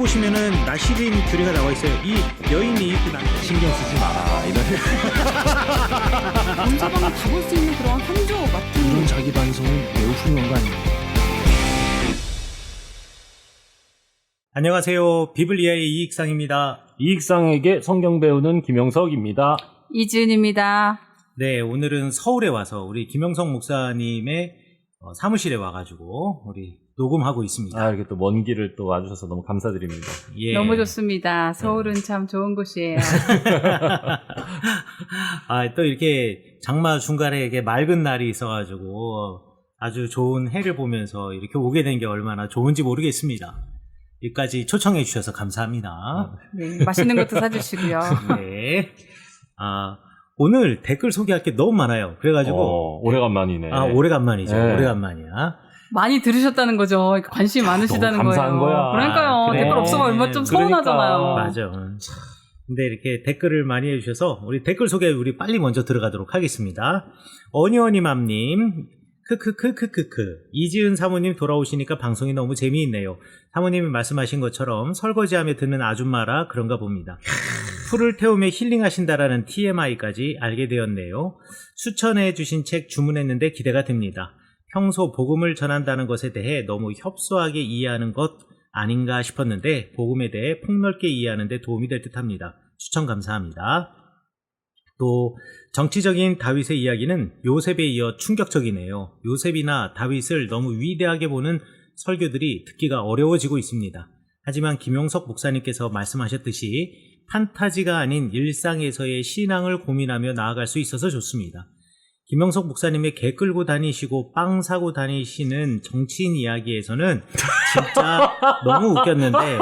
보시면은 나시린 교리가 나와 있어요. 이 여인이 그 남자 신경 쓰지 마라 이런 남자방을 다 볼 수 있는 그런 한조 같은 이런 자기 반성은 매우 훌륭한 거 아닙니까? 안녕하세요. 비블리아의 이익상입니다. 이익상에게 성경 배우는 김영석입니다. 이지은입니다. 네, 오늘은 서울에 와서 우리 김영석 목사님의 사무실에 와가지고 우리 녹음하고 있습니다. 이렇게 또 먼 길을 또 와주셔서 너무 감사드립니다. 예. 너무 좋습니다. 서울은 참 좋은 곳이에요. 또 이렇게 장마 중간에 이렇게 맑은 날이 있어가지고 아주 좋은 해를 보면서 이렇게 오게 된 게 얼마나 좋은지 모르겠습니다. 여기까지 초청해 주셔서 감사합니다. 네, 맛있는 것도 사주시고요. 네. 오늘 댓글 소개할 게 너무 많아요. 그래가지고. 오래간만이네. 오래간만이죠. 네. 오래간만이야. 많이 들으셨다는 거죠. 관심이 많으시다는 너무 감사한 거예요. 거야. 그러니까요. 그래. 댓글 없으면 얼마 좀 서운하잖아요. 그러니까. 맞아. 근데 이렇게 댓글을 많이 해주셔서 우리 댓글 소개 우리 빨리 먼저 들어가도록 하겠습니다. 어니어니맘님, 이지은 사모님 돌아오시니까 방송이 너무 재미있네요. 사모님이 말씀하신 것처럼 설거지하며 듣는 아줌마라 그런가 봅니다. 풀을 태우며 힐링하신다라는 TMI까지 알게 되었네요. 추천해 주신 책 주문했는데 기대가 됩니다. 평소 복음을 전한다는 것에 대해 너무 협소하게 이해하는 것 아닌가 싶었는데 복음에 대해 폭넓게 이해하는 데 도움이 될 듯합니다. 추천 감사합니다. 또 정치적인 다윗의 이야기는 요셉에 이어 충격적이네요. 요셉이나 다윗을 너무 위대하게 보는 설교들이 듣기가 어려워지고 있습니다. 하지만 김용석 목사님께서 말씀하셨듯이 판타지가 아닌 일상에서의 신앙을 고민하며 나아갈 수 있어서 좋습니다. 김영석 목사님의 개 끌고 다니시고 빵 사고 다니시는 정치인 이야기에서는 진짜 너무 웃겼는데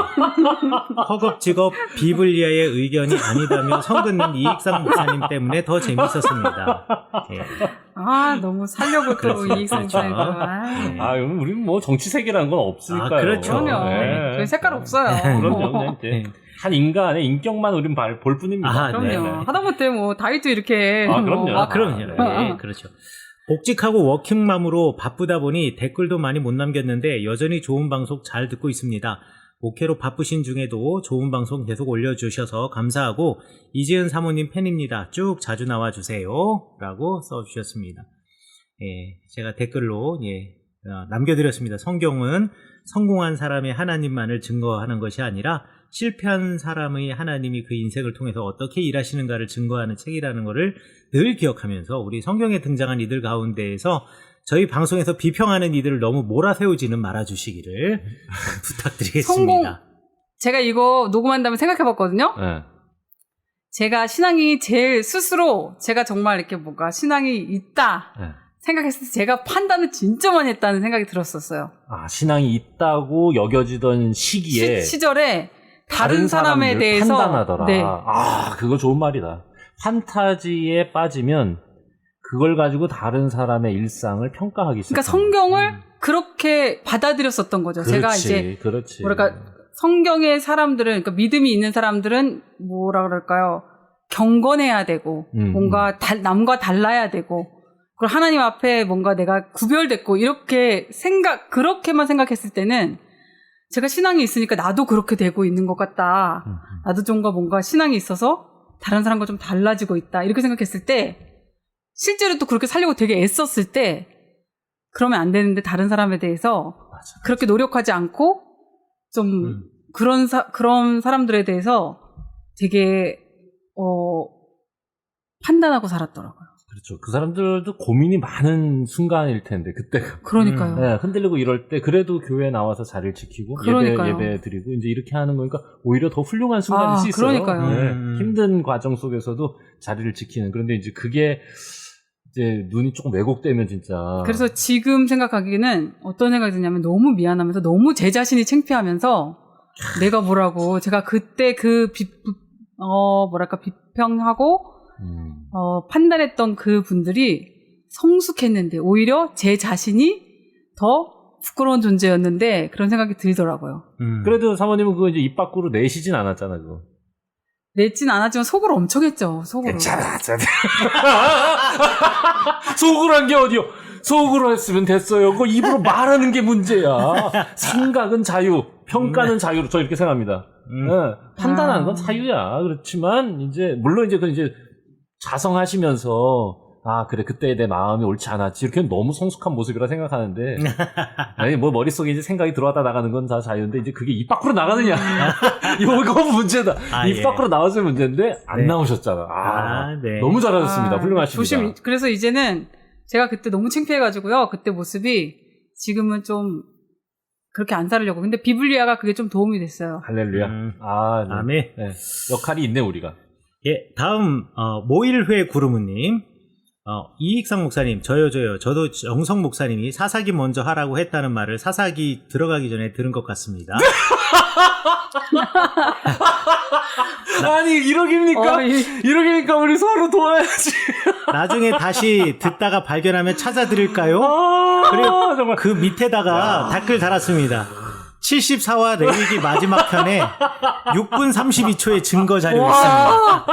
허겁지겁 비블리아의 의견이 아니다며 성긋는 이익상 목사님 때문에 더 재밌었습니다. 네. 너무 살려고 또 이익상 목사님. 우리는 뭐 정치 세계라는 건 없으니까요. 그렇죠. 그럼요. 네. 저희 색깔 없어요. 그럼요. 네. 한 인간의 인격만 우린 볼 뿐입니다. 그럼요. 네네. 하다못해 뭐 다윗도 이렇게. 그럼요. 그럼요. 네, 그렇죠. 복직하고 워킹맘으로 바쁘다 보니 댓글도 많이 못 남겼는데 여전히 좋은 방송 잘 듣고 있습니다. 목회로 바쁘신 중에도 좋은 방송 계속 올려주셔서 감사하고 이지은 사모님 팬입니다. 쭉 자주 나와주세요. 라고 써주셨습니다. 예, 제가 댓글로 남겨드렸습니다. 성경은 성공한 사람의 하나님만을 증거하는 것이 아니라 실패한 사람의 하나님이 그 인생을 통해서 어떻게 일하시는가를 증거하는 책이라는 것을 늘 기억하면서 우리 성경에 등장한 이들 가운데에서 저희 방송에서 비평하는 이들을 너무 몰아세우지는 말아주시기를 부탁드리겠습니다. 제가 이거 녹음한 다음에 생각해봤거든요. 네. 제가 신앙이 제일 스스로 제가 정말 이렇게 뭔가 신앙이 있다 생각했을 때 제가 판단을 진짜 많이 했다는 생각이 들었었어요. 신앙이 있다고 여겨지던 시기에 시절에 다른 사람에 대해서 판단하더라. 네. 그거 좋은 말이다. 판타지에 빠지면 그걸 가지고 다른 사람의 일상을 평가하기 시작합니다. 그러니까 성경을 그렇게 받아들였었던 거죠. 그렇지, 제가 이제 그렇지. 뭐랄까 성경의 사람들은 그러니까 믿음이 있는 사람들은 뭐라 그럴까요? 경건해야 되고 뭔가 남과 달라야 되고 그리고 하나님 앞에 뭔가 내가 구별됐고 이렇게 그렇게만 생각했을 때는 제가 신앙이 있으니까 나도 그렇게 되고 있는 것 같다. 나도 좀 뭔가 신앙이 있어서 다른 사람과 좀 달라지고 있다. 이렇게 생각했을 때 실제로 또 그렇게 살려고 되게 애썼을 때 그러면 안 되는데 다른 사람에 대해서 그렇게 노력하지 않고 좀 그런 사람들에 대해서 되게 판단하고 살았더라고요. 그렇죠. 그 사람들도 고민이 많은 순간일 텐데 그때가. 그러니까요. 네, 흔들리고 이럴 때 그래도 교회에 나와서 자리를 지키고 예배 드리고 이제 이렇게 하는 거니까 오히려 더 훌륭한 순간일 수 있어요. 그러니까요. 네, 힘든 과정 속에서도 자리를 지키는. 그런데 이제 그게 이제 눈이 조금 왜곡되면 진짜. 그래서 지금 생각하기에는 어떤 생각이 드냐면 너무 미안하면서 너무 제 자신이 창피하면서 내가 뭐라고 제가 그때 비평하고 판단했던 그 분들이 성숙했는데 오히려 제 자신이 더 부끄러운 존재였는데 그런 생각이 들더라고요. 그래도 사모님은 그거 이제 입 밖으로 내시진 않았잖아, 그거. 냈진 않았지만 속으로 엄청 했죠. 속으로. 괜찮아. 속으로 한 게 어디요? 속으로 했으면 됐어요. 그거 입으로 말하는 게 문제야. 생각은 자유, 평가는 자유로 저 이렇게 생각합니다. 예, 판단하는 건 자유야. 그렇지만 이제 물론 이제 그 이제 자성하시면서 아 그래 그때 내 마음이 옳지 않았지 이렇게 너무 성숙한 모습이라 생각하는데 아니 뭐 머릿속에 이제 생각이 들어왔다 나가는 건 다 자유인데 이제 그게 입 밖으로 나가느냐 이거 문제다. 입 밖으로 나왔을 문제인데 안 나오셨잖아. 네. 너무 잘하셨습니다. 훌륭하십니다. 그래서 이제는 제가 그때 너무 창피해가지고요. 그때 모습이 지금은 좀 그렇게 안 살려고. 근데 비블리아가 그게 좀 도움이 됐어요. 할렐루야. 네. 아멘. 네. 역할이 있네 우리가. 예, 다음 모일회 구르무님. 이익상 목사님, 저도 정성 목사님이 사사기 먼저 하라고 했다는 말을 사사기 들어가기 전에 들은 것 같습니다. 아니, 이러깁니까? 이러깁니까? 우리 서로 도와야지. 나중에 다시 듣다가 발견하면 찾아드릴까요? 그리고 정말. 그 밑에다가 댓글 달았습니다. 74화 레위기 마지막 편에 6분 32초의 증거 자료 있습니다.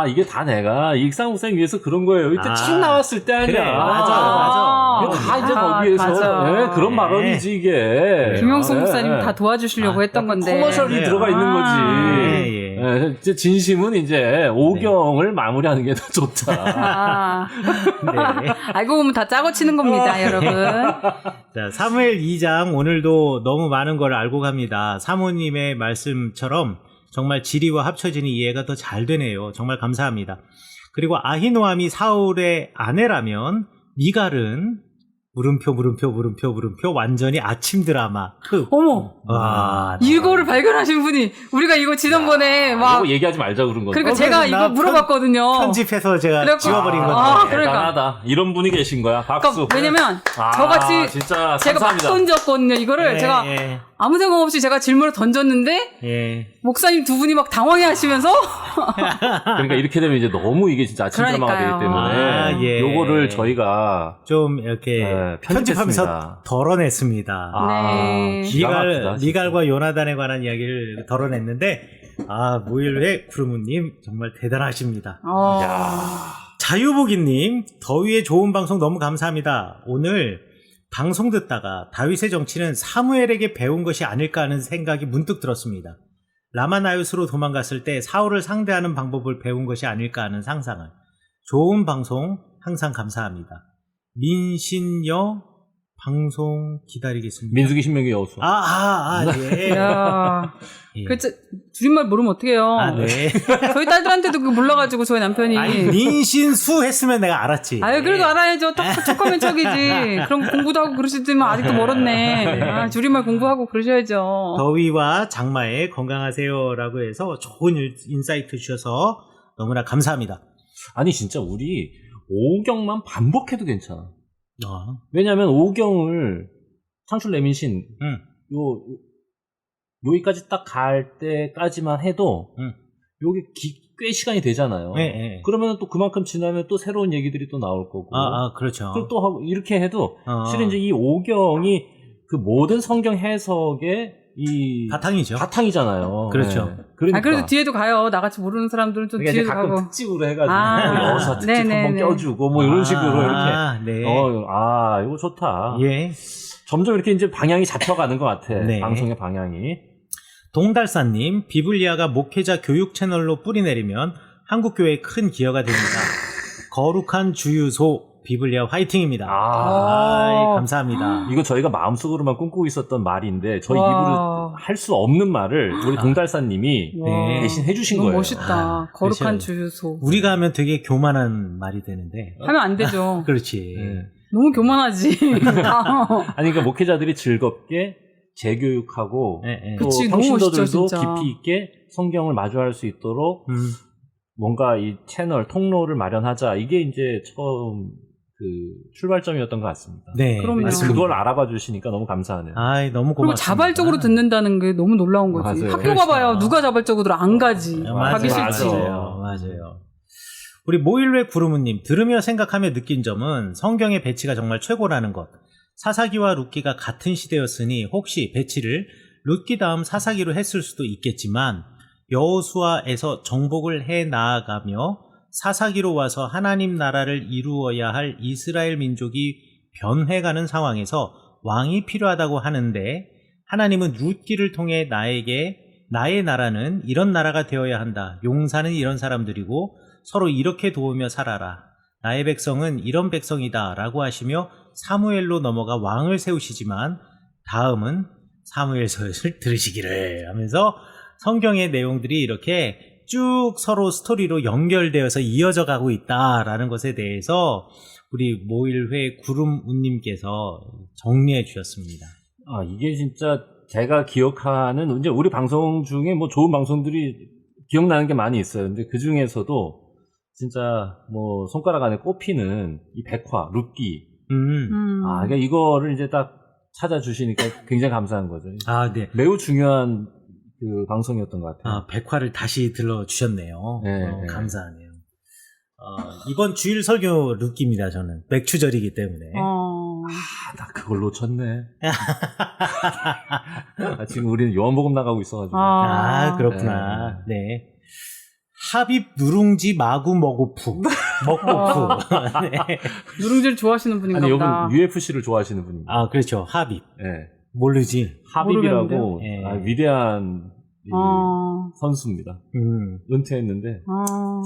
이게 다 내가 이익상 목사님 위해서 그런 거예요. 이때 책 나왔을 때 아니야. 그래, 맞아. 이게 다 이제 거기에서 네, 그런 발언이지 이게. 김영수 목사님 다 도와주시려고 했던 건데. 커머셜이 들어가 있는 거지. 이제 진심은 이제 오경을 마무리하는 게 더 좋다. 네. 알고 보면 다 짜고 치는 겁니다, 여러분. 자, 사무엘 2장 오늘도 너무 많은 걸 알고 갑니다. 사모님의 말씀처럼 정말 지리와 합쳐지는 이해가 더 잘 되네요. 정말 감사합니다. 그리고 아히노암이 사울의 아내라면 미갈은 물음표 완전히 아침 드라마. 어머. 와, 이거를 발견하신 분이 우리가 이거 지난번에 막 이거 얘기하지 말자 그런 거. 그러니까 제가 이거 물어봤거든요. 편집해서 제가 지워버린 건데. 그러니까. 대단하다. 이런 분이 계신 거야. 박수. 그러니까 왜냐면 저같이 진짜 제가 막 던졌거든요. 이거를 제가 아무 생각 없이 제가 질문을 던졌는데 목사님 두 분이 막 당황해하시면서 그러니까 이렇게 되면 이제 너무 이게 진짜 아침 드라마가 되기 때문에 요거를 저희가 좀 이렇게 편집하면서 덜어냈습니다. 네. 미갈과 요나단에 관한 이야기를 덜어냈는데 모일회 구르무님 정말 대단하십니다. 자유복이님 더위에 좋은 방송 너무 감사합니다. 오늘 방송 듣다가 다윗의 정치는 사무엘에게 배운 것이 아닐까 하는 생각이 문득 들었습니다. 라마나요스로 도망갔을 때 사울을 상대하는 방법을 배운 것이 아닐까 하는 상상을. 좋은 방송 항상 감사합니다. 민신여 방송 기다리겠습니다. 민수기 신명기 여수. 예. 그치, 줄임말 모르면 어떡해요. 네. 저희 딸들한테도 그거 몰라가지고 저희 남편이. 민신수 했으면 내가 알았지. 그래도 알아야죠. 척하면 척이지. 그럼 공부도 하고 그러시지만 아직도 멀었네. 줄임말 공부하고 그러셔야죠. 더위와 장마에 건강하세요라고 해서 좋은 인사이트 주셔서 너무나 감사합니다. 아니 진짜 우리 오경만 반복해도 괜찮아. 왜냐면 오경을 창출 레민신 여기까지 딱 갈 때까지만 해도 요게 꽤 시간이 되잖아요. 네. 그러면 또 그만큼 지나면 또 새로운 얘기들이 또 나올 거고. 그렇죠. 그리고 또 하고 이렇게 해도 실은 이제 이 오경이 그 모든 성경 해석의 이 바탕이잖아요. 그렇죠. 네. 그러니까. 그래도 뒤에도 가요. 나같이 모르는 사람들은 좀 뒤에도 가끔 가고. 특집으로 해가지고 여사 특집 한번 껴주고 뭐 이런 식으로 이렇게. 이거 좋다. 예. 점점 이렇게 이제 방향이 잡혀가는 것 같아. 네. 방송의 방향이. 동달사님, 비블리아가 목회자 교육 채널로 뿌리내리면 한국교회에 큰 기여가 됩니다. 거룩한 주유소 비블리아 화이팅입니다. 감사합니다. 이거 저희가 마음속으로만 꿈꾸고 있었던 말인데 저희 입으로 할 수 없는 말을 우리 동달사님이 대신 해주신 거예요. 멋있다. 거룩한 주유소. 우리가 하면 되게 교만한 말이 되는데 하면 안 되죠. 그렇지. 너무 교만하지. 아니 그러니까 목회자들이 즐겁게 재교육하고 또 그치, 성신도들도 깊이 있게 성경을 마주할 수 있도록 뭔가 이 채널 통로를 마련하자. 이게 이제 처음 그 출발점이었던 것 같습니다. 네, 그럼요. 그걸 알아봐 주시니까 너무 감사하네요. 너무 고맙습니다. 그리고 자발적으로 듣는다는 게 너무 놀라운 거지. 맞아요. 학교 가봐요. 누가 자발적으로 안 가지. 가기 싫지. 맞아요. 우리 모일회 구르무님, 들으며 생각하며 느낀 점은 성경의 배치가 정말 최고라는 것. 사사기와 룻기가 같은 시대였으니 혹시 배치를 룻기 다음 사사기로 했을 수도 있겠지만 여호수아에서 정복을 해 나아가며 사사기로 와서 하나님 나라를 이루어야 할 이스라엘 민족이 변해가는 상황에서 왕이 필요하다고 하는데 하나님은 룻기를 통해 나의 나라는 이런 나라가 되어야 한다. 용사는 이런 사람들이고 서로 이렇게 도우며 살아라. 나의 백성은 이런 백성이다 라고 하시며 사무엘로 넘어가 왕을 세우시지만 다음은 사무엘서를 들으시기를 하면서 성경의 내용들이 이렇게 쭉 서로 스토리로 연결되어서 이어져 가고 있다라는 것에 대해서 우리 모일회 구름운님께서 정리해 주셨습니다. 아, 이게 진짜 제가 기억하는, 이제 우리 방송 중에 뭐 좋은 방송들이 기억나는 게 많이 있어요. 근데 그 중에서도 진짜 뭐 손가락 안에 꼽히는 이 백화, 룻기. 아, 그러니까 이거를 이제 딱 찾아주시니까 굉장히 감사한 거죠. 아, 네. 매우 중요한 그 방송이었던 것 같아요. 아, 백화를 다시 들러주셨네요. 네, 네. 감사하네요. 이번 주일 설교 룻기입니다, 저는. 맥추절이기 때문에. 나 그걸 놓쳤네. 지금 우리는 요한복음 나가고 있어가지고. 그렇구나. 네. 합입 누룽지 마구 먹고푸. 먹고푸. 네. 누룽지를 좋아하시는 분인가 아니, 보다. 여러분 UFC를 좋아하시는 분입니다. 아, 그렇죠. 합입. 네. 모르지. 합입이라고 네. 위대한 이 선수입니다. 은퇴했는데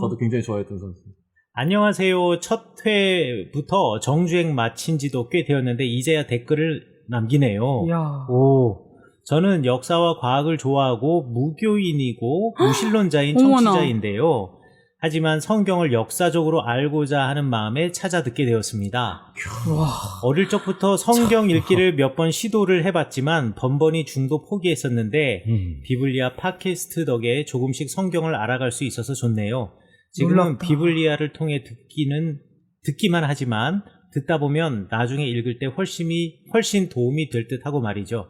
저도 굉장히 좋아했던 선수입니다. 안녕하세요. 첫 회부터 정주행 마친 지도 꽤 되었는데 이제야 댓글을 남기네요. 이야. 오, 저는 역사와 과학을 좋아하고 무교인이고 무신론자인 청취자인데요. 하지만 성경을 역사적으로 알고자 하는 마음에 찾아 듣게 되었습니다. 어릴 적부터 성경 읽기를 몇 번 시도를 해봤지만 번번이 중도 포기했었는데 비블리아 팟캐스트 덕에 조금씩 성경을 알아갈 수 있어서 좋네요. 지금은 놀랍다. 비블리아를 통해 듣기만 하지만 듣다 보면 나중에 읽을 때 훨씬 도움이 될 듯하고 말이죠.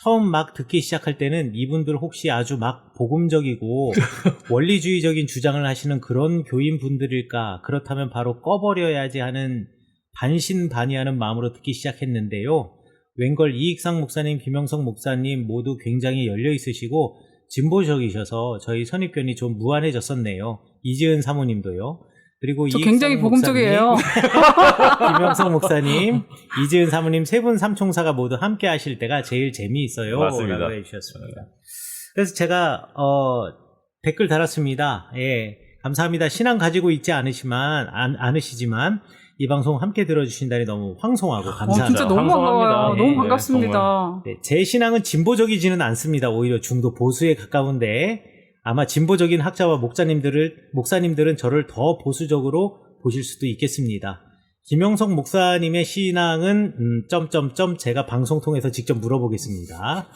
처음 막 듣기 시작할 때는 이분들 혹시 아주 막 복음적이고 원리주의적인 주장을 하시는 그런 교인분들일까? 그렇다면 바로 꺼버려야지 하는 반신반의하는 마음으로 듣기 시작했는데요. 웬걸 이익상 목사님, 김영석 목사님 모두 굉장히 열려있으시고 진보적이셔서 저희 선입견이 좀 무한해졌었네요. 이지은 사모님도요. 그리고 저 굉장히 복음적이에요. 김영석 목사님, 이지은 사모님 세 분 삼총사가 모두 함께 하실 때가 제일 재미있어요. 맞습니다. 라고 해주셨습니다. 그래서 제가 댓글 달았습니다. 예, 감사합니다. 신앙 가지고 있지 않으시지만 이 방송 함께 들어주신다니 너무 황송하고 감사합니다. 진짜 너무 반가워요. 네, 너무 반갑습니다. 네, 제 신앙은 진보적이지는 않습니다. 오히려 중도 보수에 가까운데 아마 진보적인 학자와 목사님들은 저를 더 보수적으로 보실 수도 있겠습니다. 김영석 목사님의 신앙은 제가 방송 통해서 직접 물어보겠습니다.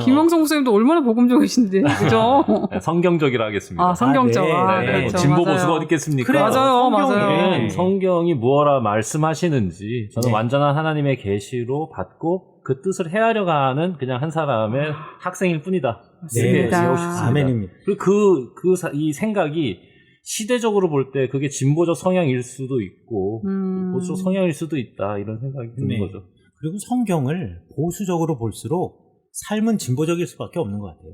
김영성 목사님도 얼마나 복음적이신데, 그죠? 성경적이라 하겠습니다. 성경적. 네. 그렇죠. 진보 맞아요. 보수가 어디 있겠습니까? 그래요. 맞아요. 성경이 무엇라 말씀하시는지 저는 네. 완전한 하나님의 계시로 받고 그 뜻을 헤아려 가는 그냥 한 사람의 학생일 뿐이다. 맞습니다. 이렇게 얘기하고 싶습니다. 아멘입니다. 그리고 이 생각이 시대적으로 볼 때 그게 진보적 성향일 수도 있고 보수적 성향일 수도 있다 이런 생각이 드는 네. 거죠. 그리고 성경을 보수적으로 볼수록 삶은 진보적일 수밖에 없는 것 같아요.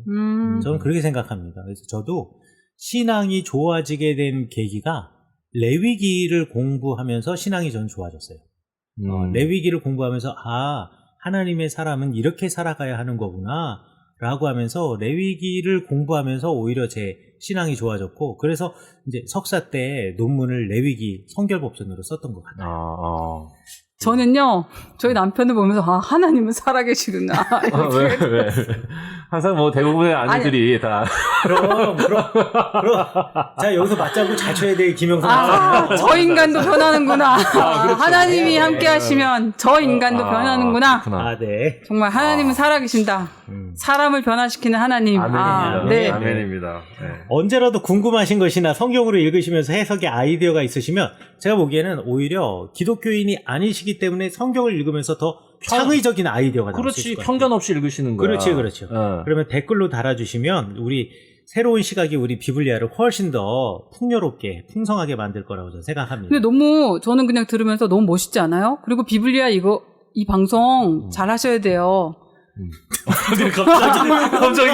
저는 그렇게 생각합니다. 그래서 저도 신앙이 좋아지게 된 계기가 레위기를 공부하면서 신앙이 저는 좋아졌어요. 레위기를 공부하면서 하나님의 사람은 이렇게 살아가야 하는 거구나 라고 하면서 레위기를 공부하면서 오히려 제 신앙이 좋아졌고 그래서 이제 석사 때 논문을 레위기 성결법전으로 썼던 것 같아요. 저는요, 저희 남편을 보면서, 하나님은 살아계시구나. 왜? 항상 뭐 대부분의 아내들이 다. 그럼. 자, 여기서 맞장구 잘 쳐야 돼, 김영선. 저 인간도 변하는구나. 그렇죠. 하나님이 함께 하시면 저 인간도 변하는구나. 그렇구나. 네. 정말 하나님은 살아계신다. 사람을 변화시키는 하나님. 아멘입니다. 네. 아멘입니다. 네. 언제라도 궁금하신 것이나 성경으로 읽으시면서 해석의 아이디어가 있으시면 제가 보기에는 오히려 기독교인이 아니시기 때문에 성경을 읽으면서 더 창의적인 아이디어가 나올 수 있을 그렇지. 것 같아요. 편견 없이 읽으시는 거야. 그렇죠. 그러면 댓글로 달아주시면 우리 새로운 시각이 우리 비블리아를 훨씬 더 풍요롭게 풍성하게 만들 거라고 저는 생각합니다. 근데 저는 그냥 들으면서 너무 멋있지 않아요? 그리고 비블리아 이 방송 잘 하셔야 돼요. 갑자기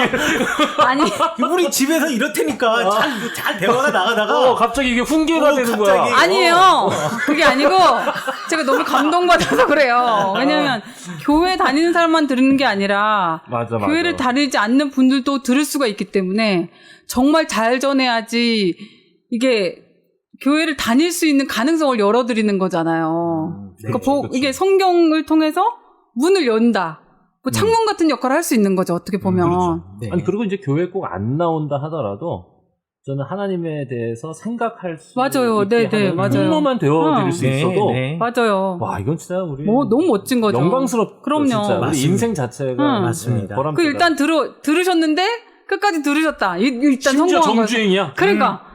아니 우리 집에서 이렇다니까 잘 대화가 나가다가 갑자기 이게 훈계가 되는 갑자기. 거야. 아니에요. 그게 아니고 제가 너무 감동받아서 그래요. 왜냐면 교회 다니는 사람만 들은 게 아니라 맞아. 교회를 다니지 않는 분들도 들을 수가 있기 때문에 정말 잘 전해야지 이게 교회를 다닐 수 있는 가능성을 열어드리는 거잖아요. 그러니까 그렇죠. 이게 성경을 통해서 문을 연다. 뭐 창문 같은 역할을 할 수 있는 거죠. 어떻게 보면. 그렇죠. 네. 아니 그리고 이제 교회 꼭 안 나온다 하더라도 저는 하나님에 대해서 생각할 수 맞아요. 있게 네, 하는 맞아요. 통로만 되어드릴 수 네, 있어도 네. 맞아요. 와 이건 진짜 우리 너무 멋진 거죠. 영광스럽죠. 그럼요. 진짜 우리 맞습니다. 인생 자체가 맞습니다. 보람차다. 그 일단 들으셨는데 끝까지 들으셨다. 일단 심지어 성공한 거예요. 정주행이야. 그러니까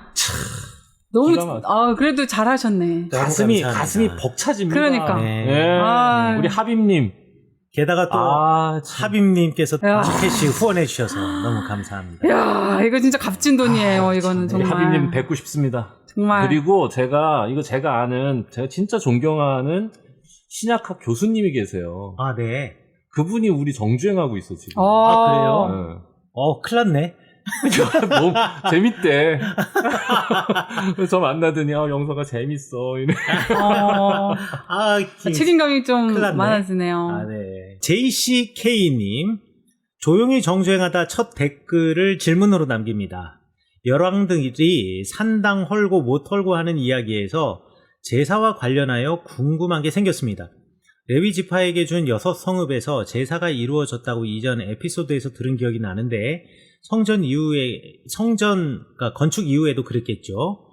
너무 기가 막혀. 그래도 잘하셨네. 가슴이 감사합니다. 벅차집니다. 그러니까. 네. 예. 아. 우리 하빈님. 게다가 또 참. 하빔님께서 야. 티켓씩 후원해 주셔서 너무 감사합니다. 야 이거 진짜 값진 돈이에요. 이거는 우리 정말. 하빈님 뵙고 싶습니다. 정말. 그리고 제가 아는 제가 진짜 존경하는 신약학 교수님이 계세요. 아, 네. 그분이 우리 정주행하고 있어 지금. 아, 그래요? 네. 큰일 났네. 너무 재밌대. 그래서 저 만나더니 영서가 재밌어. 이래. 책임감이 좀 큰일 났네. 많아지네요. 아, 네. JCK님, 조용히 정주행하다 첫 댓글을 질문으로 남깁니다. 열왕들이 산당 헐고 못 헐고 하는 이야기에서 제사와 관련하여 궁금한 게 생겼습니다. 레위 지파에게 준 6성읍에서 제사가 이루어졌다고 이전 에피소드에서 들은 기억이 나는데 그러니까 건축 이후에도 그랬겠죠.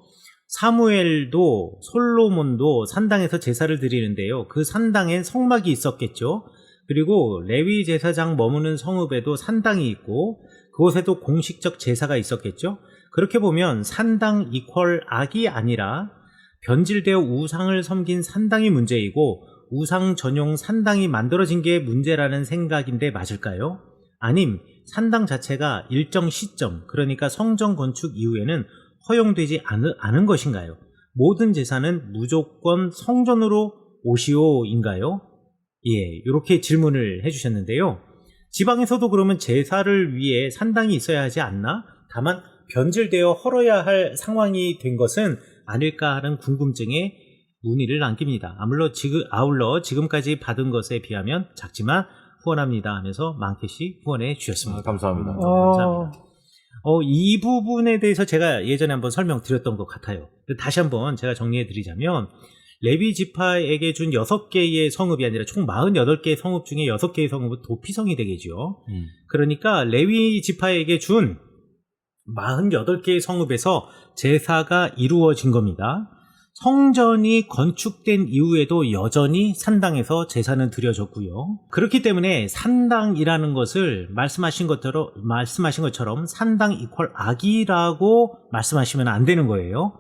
사무엘도 솔로몬도 산당에서 제사를 드리는데요. 그 산당엔 성막이 있었겠죠. 그리고 레위 제사장 머무는 성읍에도 산당이 있고 그곳에도 공식적 제사가 있었겠죠. 그렇게 보면 산당 이퀄 악이 아니라 변질되어 우상을 섬긴 산당이 문제이고 우상 전용 산당이 만들어진 게 문제라는 생각인데 맞을까요? 아님 산당 자체가 일정 시점, 그러니까 성전 건축 이후에는 허용되지 않은 것인가요? 모든 제사는 무조건 성전으로 오시오인가요? 예, 이렇게 질문을 해주셨는데요. 지방에서도 그러면 제사를 위해 산당이 있어야 하지 않나? 다만 변질되어 헐어야 할 상황이 된 것은 아닐까 하는 궁금증에 문의를 남깁니다. 아울러 지금까지 받은 것에 비하면 작지만 후원합니다 하면서 만캐시 후원해 주셨습니다. 감사합니다. 감사합니다. 이 부분에 대해서 제가 예전에 한번 설명드렸던 것 같아요. 다시 한번 제가 정리해 드리자면 레위 지파에게 준 6개의 성읍이 아니라 총 48개의 성읍 중에 6개의 성읍은 도피성이 되겠죠. 그러니까 레위 지파에게 준 48개의 성읍에서 제사가 이루어진 겁니다. 성전이 건축된 이후에도 여전히 산당에서 제사는 드려졌고요. 그렇기 때문에 산당이라는 것을 말씀하신 것처럼 산당 이퀄 악이라고 말씀하시면 안 되는 거예요.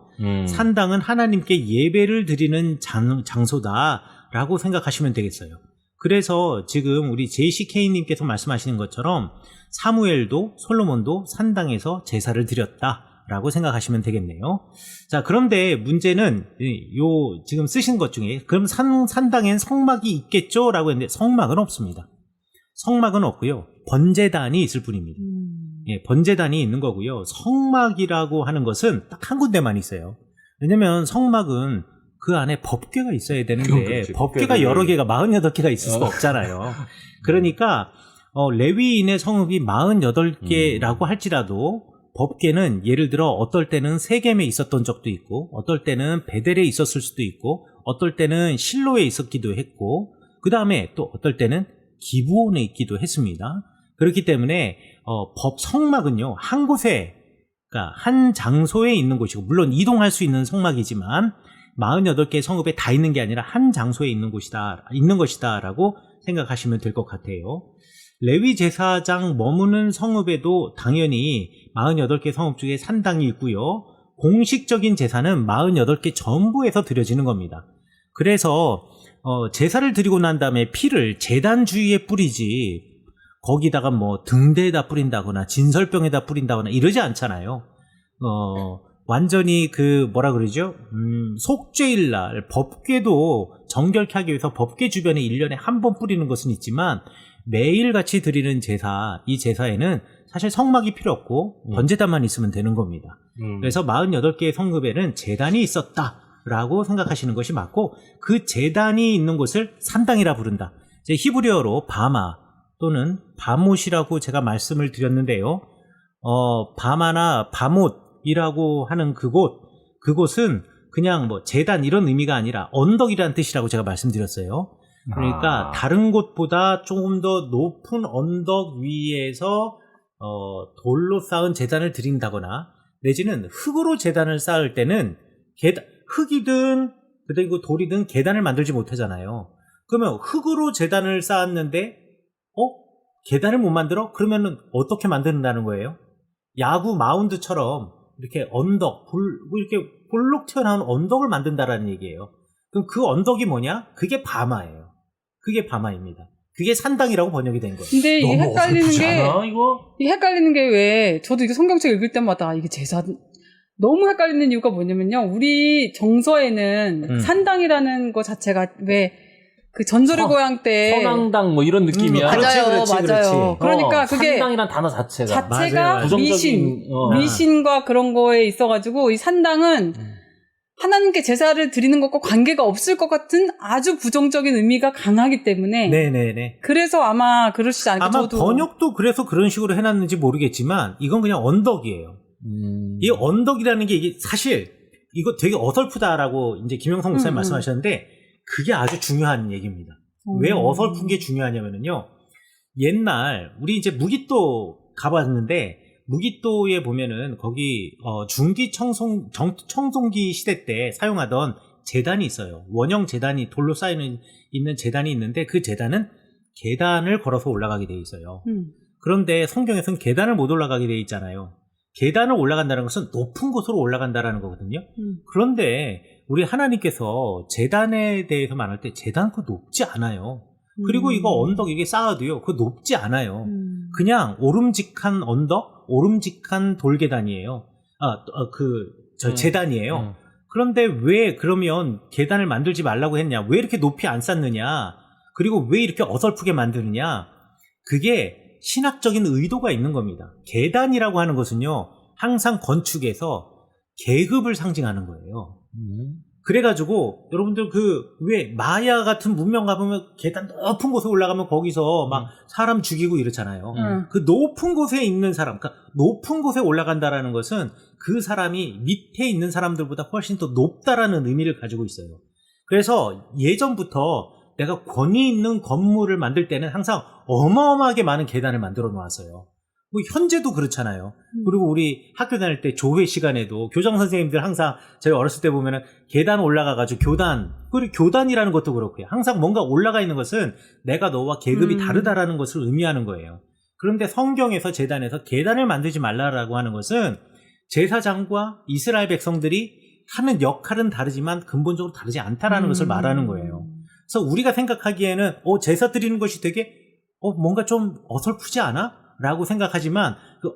산당은 하나님께 예배를 드리는 장소다라고 생각하시면 되겠어요. 그래서 지금 우리 JCK님께서 말씀하시는 것처럼 사무엘도 솔로몬도 산당에서 제사를 드렸다라고 생각하시면 되겠네요. 자, 그런데 문제는 지금 쓰신 것 중에 그럼 산당엔 성막이 있겠죠? 라고 했는데 성막은 없습니다. 성막은 없고요. 번제단이 있을 뿐입니다. 예, 번제단이 있는 거고요. 성막이라고 하는 것은 딱 한 군데만 있어요. 왜냐면 성막은 그 안에 법궤가 있어야 되는데 그렇지, 법궤가 여러 개가 48개가 있을 수가 없잖아요. 그러니까 레위인의 성읍이 48개라고 할지라도 법궤는 예를 들어 어떨 때는 세겜에 있었던 적도 있고 어떨 때는 베델에 있었을 수도 있고 어떨 때는 실로에 있었기도 했고 그 다음에 또 어떨 때는 기브온에 있기도 했습니다. 그렇기 때문에 성막은요 한 곳에 그러니까 한 장소에 있는 곳이고 물론 이동할 수 있는 성막이지만 48개의 성읍에 다 있는 게 아니라 한 장소에 있는 것이다라고 생각하시면 될 것 같아요. 레위 제사장 머무는 성읍에도 당연히 48개 성읍 중에 산당이 있고요. 공식적인 제사는 48개 전부에서 드려지는 겁니다. 그래서 제사를 드리고 난 다음에 피를 제단 주위에 뿌리지 거기다가 뭐 등대에다 뿌린다거나 진설병에다 뿌린다거나 이러지 않잖아요. 완전히 속죄일날 법궤도 정결케 하기 위해서 법궤 주변에 1년에 한 번 뿌리는 것은 있지만 매일같이 드리는 제사, 이 제사에는 사실 성막이 필요 없고 번제단만 있으면 되는 겁니다. 그래서 48개의 성읍에는 제단이 있었다라고 생각하시는 것이 맞고, 그 제단이 있는 곳을 산당이라 부른다. 이제 히브리어로 바마 또는 바못이라고 제가 말씀을 드렸는데요. 바마나 바못이라고 하는 그곳은 그냥 뭐 제단 이런 의미가 아니라 언덕이라는 뜻이라고 제가 말씀드렸어요. 그러니까 다른 곳보다 조금 더 높은 언덕 위에서 돌로 쌓은 제단을 드린다거나, 내지는 흙으로 제단을 쌓을 때는 흙이든 그리고 돌이든 계단을 만들지 못하잖아요. 그러면 흙으로 제단을 쌓았는데 계단을 못 만들어? 그러면은 어떻게 만든다는 거예요? 야구 마운드처럼 이렇게 이렇게 볼록 튀어나온 언덕을 만든다라는 얘기예요. 그럼 그 언덕이 뭐냐? 그게 바마예요. 그게 바마입니다. 그게 산당이라고 번역이 된 거예요. 근데 이게 너무 어설프지 않아, 이거? 이 헷갈리는 게 왜, 저도 이게 성경책 읽을 때마다 이게 제사, 너무 헷갈리는 이유가 뭐냐면요. 우리 정서에는 산당이라는 거 자체가 왜, 그 전설의 고향 때. 선왕당 뭐 이런 느낌이야. 맞아요, 그렇지, 맞아요. 그렇지. 그러니까 그게. 산당이란 단어 자체가. 맞아요. 미신과 그런 거에 있어가지고 이 산당은 하나님께 제사를 드리는 것과 관계가 없을 것 같은 아주 부정적인 의미가 강하기 때문에. 네네네. 그래서 아마 그러시지 않을까. 아마 저도. 번역도 그래서 그런 식으로 해놨는지 모르겠지만, 이건 그냥 언덕이에요. 이 언덕이라는 게 이게 사실 이거 되게 어설프다라고 이제 김영성 목사님 말씀하셨는데, 그게 아주 중요한 얘기입니다. 왜 어설픈 게 중요하냐면요. 옛날 우리 이제 무기도 가봤는데, 무기도에 보면은 거기 중기 청송기 시대 때 사용하던 제단이 있어요. 원형 제단이 돌로 쌓이는 있는 제단이 있는데, 그 제단은 계단을 걸어서 올라가게 돼 있어요. 그런데 성경에서는 계단을 못 올라가게 돼 있잖아요. 계단을 올라간다는 것은 높은 곳으로 올라간다라는 거거든요. 그런데 우리 하나님께서 제단에 대해서 말할 때 제단 그 높지 않아요. 그리고 이거 언덕 이게 쌓아도요, 그 높지 않아요. 그냥 오름직한 언덕, 오름직한 돌계단이에요. 제단이에요. 그런데 왜 그러면 계단을 만들지 말라고 했냐? 왜 이렇게 높이 안 쌓느냐? 그리고 왜 이렇게 어설프게 만드느냐? 그게 신학적인 의도가 있는 겁니다. 계단이라고 하는 것은요, 항상 건축에서 계급을 상징하는 거예요. 그래가지고 여러분들 왜 마야 같은 문명 가보면 계단 높은 곳에 올라가면 거기서 막 사람 죽이고 이렇잖아요. 그 높은 곳에 있는 사람, 그러니까 높은 곳에 올라간다라는 것은 그 사람이 밑에 있는 사람들보다 훨씬 더 높다라는 의미를 가지고 있어요. 그래서 예전부터 내가 권위 있는 건물을 만들 때는 항상 어마어마하게 많은 계단을 만들어 놓았어요. 뭐 현재도 그렇잖아요. 그리고 우리 학교 다닐 때 조회 시간에도 교장 선생님들 항상 저희 어렸을 때 보면은 계단 올라가가지고 그리고 교단이라는 것도 그렇고요. 항상 뭔가 올라가 있는 것은 내가 너와 계급이 다르다라는 것을 의미하는 거예요. 그런데 성경에서 제단에서 계단을 만들지 말라라고 하는 것은 제사장과 이스라엘 백성들이 하는 역할은 다르지만 근본적으로 다르지 않다라는 것을 말하는 거예요. 그래서 우리가 생각하기에는 제사 드리는 것이 되게 뭔가 좀 어설프지 않아? 라고 생각하지만 그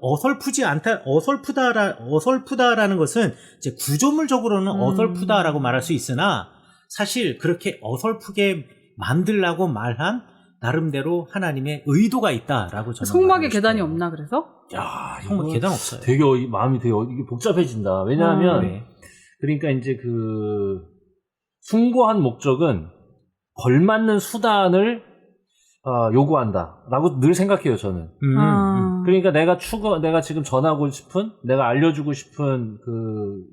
어설프다라는 것은 이제 구조물적으로는 어설프다라고 말할 수 있으나, 사실 그렇게 어설프게 만들라고 말한 나름대로 하나님의 의도가 있다라고 저는 성막에 계단이 없나 그래서? 야, 성막 계단 없어요. 되게 마음이 되게 이게 복잡해진다. 왜냐하면 네. 그러니까 이제 그 숭고한 목적은 걸맞는 수단을 요구한다라고 늘 생각해요, 저는. 그러니까 내가 지금 전하고 싶은, 내가 알려주고 싶은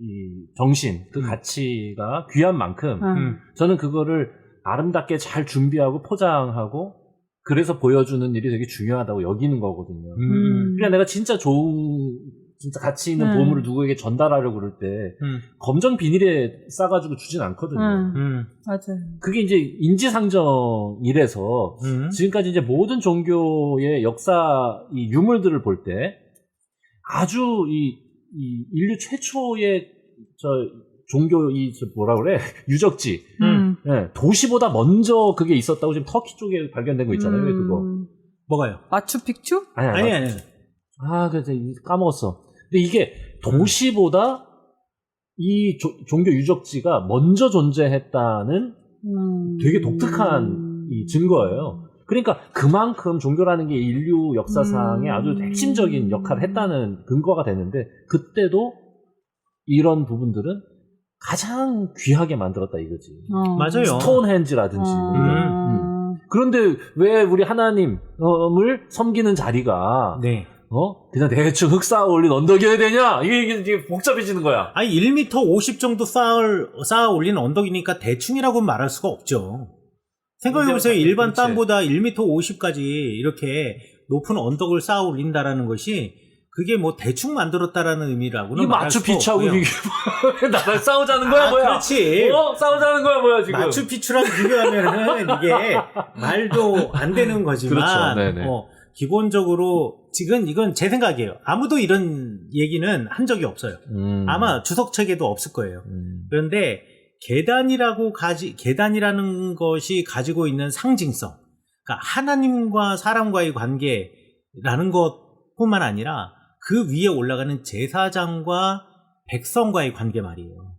이 정신, 그 가치가 귀한 만큼, 저는 그거를 아름답게 잘 준비하고 포장하고, 그래서 보여주는 일이 되게 중요하다고 여기는 거거든요. 그러니까 내가 진짜 가치 있는 보물을 누구에게 전달하려고 그럴 때, 검정 비닐에 싸가지고 주진 않거든요. 맞아요. 그게 이제 인지상정이라서, 지금까지 이제 모든 종교의 이 유물들을 볼 때, 아주 이 인류 최초의 종교 뭐라 그래? 유적지. 네, 도시보다 먼저 그게 있었다고 지금 터키 쪽에 발견된 거 있잖아요. 왜 그거? 뭐가요? 마추픽추? 아니. 그래서 까먹었어. 근데 이게 도시보다 이 종교 유적지가 먼저 존재했다는 되게 독특한 이 증거예요. 그러니까 그만큼 종교라는 게 인류 역사상에 아주 핵심적인 역할을 했다는 근거가 되는데 그때도 이런 부분들은 가장 귀하게 만들었다 이거지. 맞아요. 스톤헨지라든지. 그런데 왜 우리 하나님을 섬기는 자리가 네. 그냥 대충 흙 쌓아 올린 언덕이어야 되냐? 이게 복잡해지는 거야. 아니 1m 50 정도 쌓아 올린 언덕이니까 대충이라고 말할 수가 없죠. 생각해보세요. 일반 그렇지. 땅보다 1m 50까지 이렇게 높은 언덕을 쌓아 올린다라는 것이 그게 뭐 대충 만들었다라는 의미라고는 이 말할 수가 마추픽추하고 없고요. 이게 나랑 싸우자는 거야 뭐야? 그렇지. 싸우자는 거야 뭐야 지금? 마추픽추랑 비교하면은 이게 말도 안 되는 거지만, 그렇죠. 네네. 기본적으로 지금 이건 제 생각이에요. 아무도 이런 얘기는 한 적이 없어요. 아마 주석책에도 없을 거예요. 그런데 계단이라는 것이 가지고 있는 상징성, 그러니까 하나님과 사람과의 관계라는 것뿐만 아니라 그 위에 올라가는 제사장과 백성과의 관계 말이에요.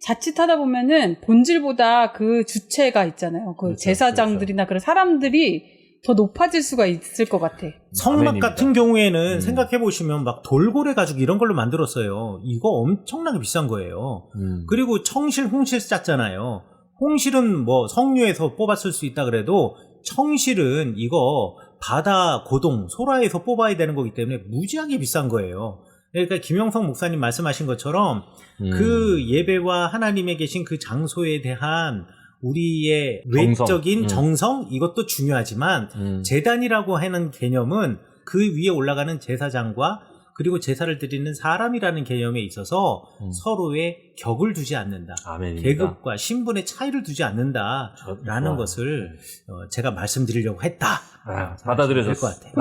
자칫하다 보면은 본질보다 그 주체가 있잖아요. 그 그렇죠, 제사장들이나 그런 사람들이 더 높아질 수가 있을 것 같아. 성막 아멘입니다. 같은 경우에는 생각해보시면 막 돌고래 가죽 이런 걸로 만들었어요. 이거 엄청나게 비싼 거예요. 그리고 청실, 홍실 짰잖아요. 홍실은 뭐 성류에서 뽑았을 수 있다 그래도 청실은 이거 바다 고동, 소라에서 뽑아야 되는 거기 때문에 무지하게 비싼 거예요. 그러니까 김영성 목사님 말씀하신 것처럼 그 예배와 하나님에 계신 그 장소에 대한 우리의 외적인 정성 이것도 중요하지만 제단이라고 하는 개념은 그 위에 올라가는 제사장과 그리고 제사를 드리는 사람이라는 개념에 있어서 서로의 격을 두지 않는다. 아멘입니다. 계급과 신분의 차이를 두지 않는다라는 것을 제가 말씀드리려고 했다. 받아들여졌을 것 같아요.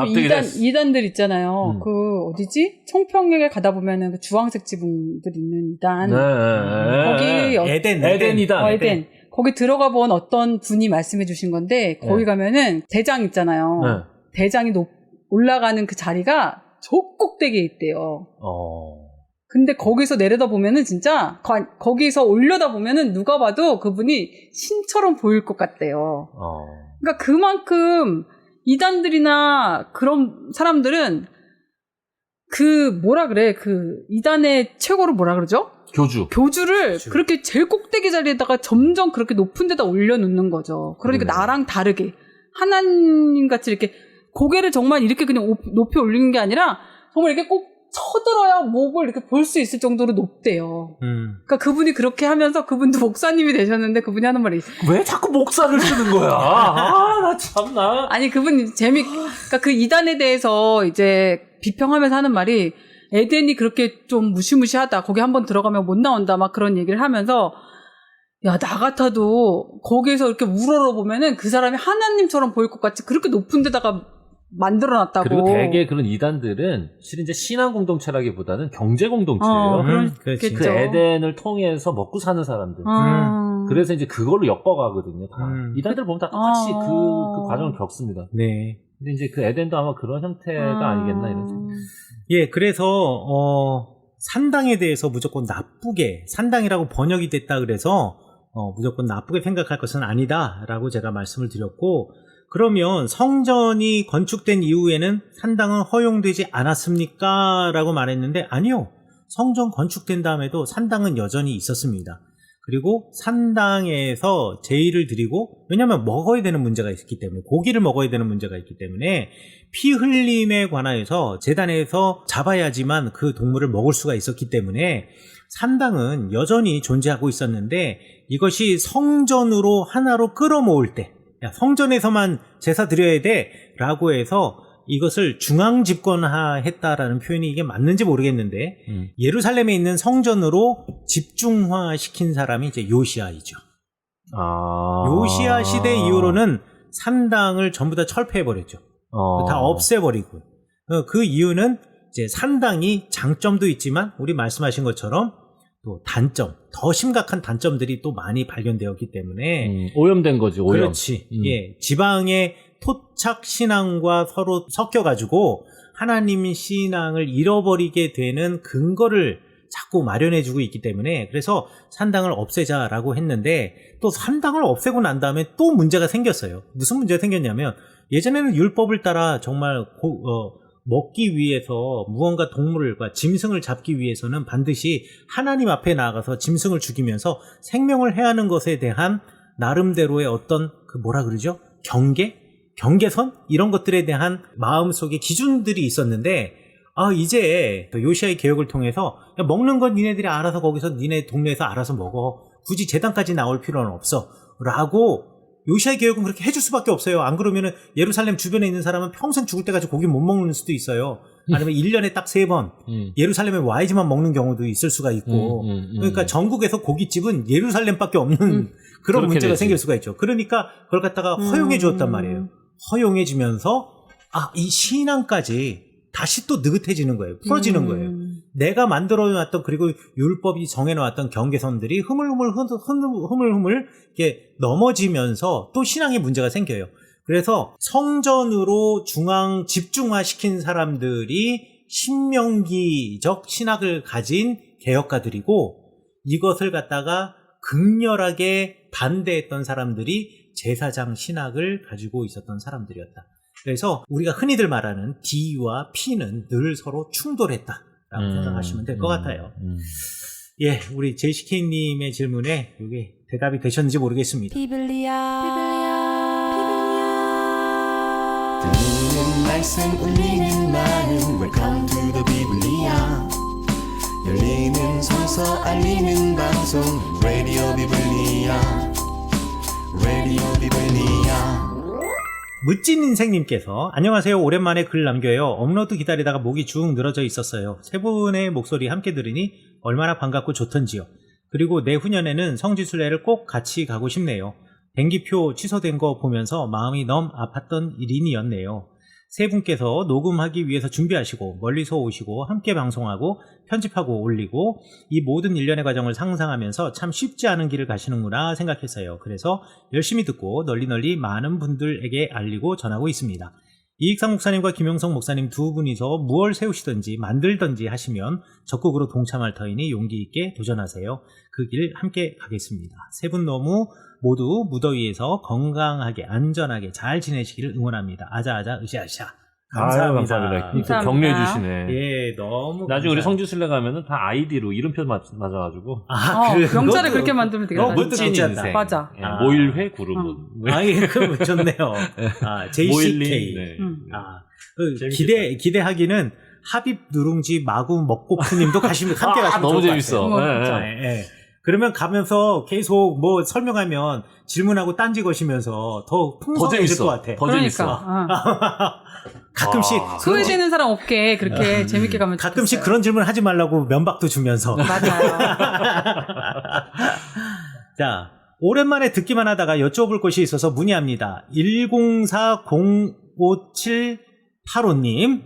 이단들 있잖아요. 그 어디지? 청평역에 가다 보면은 그 주황색 지붕들 있는 이단. 거기 에덴 이단. 에덴. 거기 들어가 본 어떤 분이 말씀해 주신 건데 거기 가면은 대장 있잖아요. 대장이 올라가는 그 자리가 저 꼭대기에 있대요. 근데 거기서 내려다 보면은 진짜 거기서 올려다 보면은 누가 봐도 그분이 신처럼 보일 것 같대요. 그러니까 그만큼 이단들이나 그런 사람들은 그 이단의 최고로 뭐라 그러죠? 교주를 그렇게 제일 꼭대기 자리에다가 점점 그렇게 높은 데다 올려놓는 거죠. 그러니까 나랑 다르게 하나님 같이 이렇게 고개를 정말 이렇게 그냥 높이 올리는 게 아니라 정말 이렇게 꼭 쳐들어야 목을 이렇게 볼 수 있을 정도로 높대요. 그러니까 그분이 그렇게 하면서 그분도 목사님이 되셨는데 그분이 하는 말이 왜 자꾸 목사를 쓰는 거야? 나 참나. 아니 그분이 그러니까 그 이단에 대해서 이제 비평하면서 하는 말이 에덴이 그렇게 좀 무시무시하다. 거기 한번 들어가면 못 나온다. 막 그런 얘기를 하면서 야, 나 같아도 거기에서 이렇게 우러러 보면은 그 사람이 하나님처럼 보일 것 같이 그렇게 높은 데다가 만들어놨다고. 그리고 대개 그런 이단들은 실은 이제 신앙 공동체라기보다는 경제 공동체예요. 그렇지. 그 에덴을 통해서 먹고 사는 사람들. 그래서 이제 그걸로 엮어가거든요. 다. 이단들 보면 다 똑같이 그 과정을 겪습니다. 네. 근데 이제 그 에덴도 아마 그런 형태가 아니겠나 이런 생각. 예, 그래서 산당에 대해서 무조건 나쁘게 산당이라고 번역이 됐다 그래서 무조건 나쁘게 생각할 것은 아니다라고 제가 말씀을 드렸고, 그러면 성전이 건축된 이후에는 산당은 허용되지 않았습니까? 라고 말했는데 아니요. 성전 건축된 다음에도 산당은 여전히 있었습니다. 그리고 산당에서 제의를 드리고, 왜냐하면 먹어야 되는 문제가 있기 때문에, 고기를 먹어야 되는 문제가 있기 때문에 피 흘림에 관하여서 제단에서 잡아야지만 그 동물을 먹을 수가 있었기 때문에 산당은 여전히 존재하고 있었는데, 이것이 성전으로 하나로 끌어모을 때, 야, 성전에서만 제사 드려야 돼 라고 해서 이것을 중앙 집권화했다라는 표현이 이게 맞는지 모르겠는데 예루살렘에 있는 성전으로 집중화시킨 사람이 이제 요시아이죠. 요시아 시대 이후로는 산당을 전부 다 철폐해버렸죠. 다 없애버리고. 그 이유는 이제 산당이 장점도 있지만 우리 말씀하신 것처럼 또 단점, 더 심각한 단점들이 또 많이 발견되었기 때문에 오염된 거지, 오염. 그렇지. 예, 지방의 토착 신앙과 서로 섞여가지고 하나님 신앙을 잃어버리게 되는 근거를 자꾸 마련해주고 있기 때문에 그래서 산당을 없애자라고 했는데 또 산당을 없애고 난 다음에 또 문제가 생겼어요. 무슨 문제가 생겼냐면 예전에는 율법을 따라 정말 먹기 위해서 무언가 동물과 짐승을 잡기 위해서는 반드시 하나님 앞에 나아가서 짐승을 죽이면서 생명을 해하는 것에 대한 나름대로의 어떤 뭐라 그러죠? 경계선? 이런 것들에 대한 마음속에 기준들이 있었는데 이제 요시아의 개혁을 통해서 먹는 건 니네들이 알아서 거기서 니네 동네에서 알아서 먹어. 굳이 제단까지 나올 필요는 없어. 라고 요시아의 개혁은 그렇게 해줄 수밖에 없어요. 안 그러면은 예루살렘 주변에 있는 사람은 평생 죽을 때까지 고기 못 먹는 수도 있어요. 아니면 1년에 딱 3번 예루살렘에 와야지만 먹는 경우도 있을 수가 있고 그러니까 전국에서 고깃집은 예루살렘밖에 없는 그런 문제가 되지. 생길 수가 있죠. 그러니까 그걸 갖다가 허용해 주었단 말이에요. 허용해 주면서 이 신앙까지 다시 또 느긋해지는 거예요. 풀어지는 거예요. 내가 만들어놨던 그리고 율법이 정해놓았던 경계선들이 흐물흐물 이렇게 넘어지면서 또 신앙에 문제가 생겨요. 그래서 성전으로 집중화시킨 사람들이 신명기적 신학을 가진 개혁가들이고 이것을 갖다가 극렬하게 반대했던 사람들이 제사장 신학을 가지고 있었던 사람들이었다. 그래서 우리가 흔히들 말하는 D와 P는 늘 서로 충돌했다라고 생각하시면 될 것 같아요. 예, 우리 JCK님의 질문에 이게 대답이 되셨는지 모르겠습니다. 들리는 말씀 울리는 마음 Welcome to the 비블리아 열리는 성서 알리는 방송 Radio 비블리아 Radio 비블리아 멋진 인생님께서 안녕하세요. 오랜만에 글 남겨요. 업로드 기다리다가 목이 쭉 늘어져 있었어요. 세 분의 목소리 함께 들으니 얼마나 반갑고 좋던지요. 그리고 내후년에는 성지순례를 꼭 같이 가고 싶네요. 비행기표 취소된 거 보면서 마음이 너무 아팠던 일인이었네요. 세 분께서 녹음하기 위해서 준비하시고 멀리서 오시고 함께 방송하고 편집하고 올리고 이 모든 일련의 과정을 상상하면서 참 쉽지 않은 길을 가시는구나 생각했어요. 그래서 열심히 듣고 널리 많은 분들에게 알리고 전하고 있습니다. 이익상 목사님과 김영성 목사님 두 분이서 무얼 세우시든지 만들든지 하시면 적극으로 동참할 터이니 용기 있게 도전하세요. 그 길 함께 가겠습니다. 세 분 모두 무더위에서 건강하게 안전하게 잘 지내시기를 응원합니다. 아자아자 으쌰으쌰. 감사합니다. 감사합니다. 격려해 주시네. 예, 너무 나중에 우리 성지순례 가면은 다 아이디로 이름표 맞아가지고. 명자를 그렇게 만들면 되겠다. 멋진 인생. 맞아. 예, 모일회 그룹은. 예, 그럼 좋네요. JCK. 네. 기대하기는 합입 누룽지 마구 먹고프님도 함께 가시면 너무 좋을 재밌어. 것 같아요. 예. 그러면 가면서 계속 설명하면 질문하고 딴지 거시면서 더 풍성해질 것 같아. 더 재밌어. 가끔씩 소외되는 사람 없게 그렇게 재밌게 가면 좋겠어요. 가끔씩 그런 질문 하지 말라고 면박도 주면서. 맞아요. 자, 오랜만에 듣기만 하다가 여쭤볼 것이 있어서 문의합니다. 10405785님.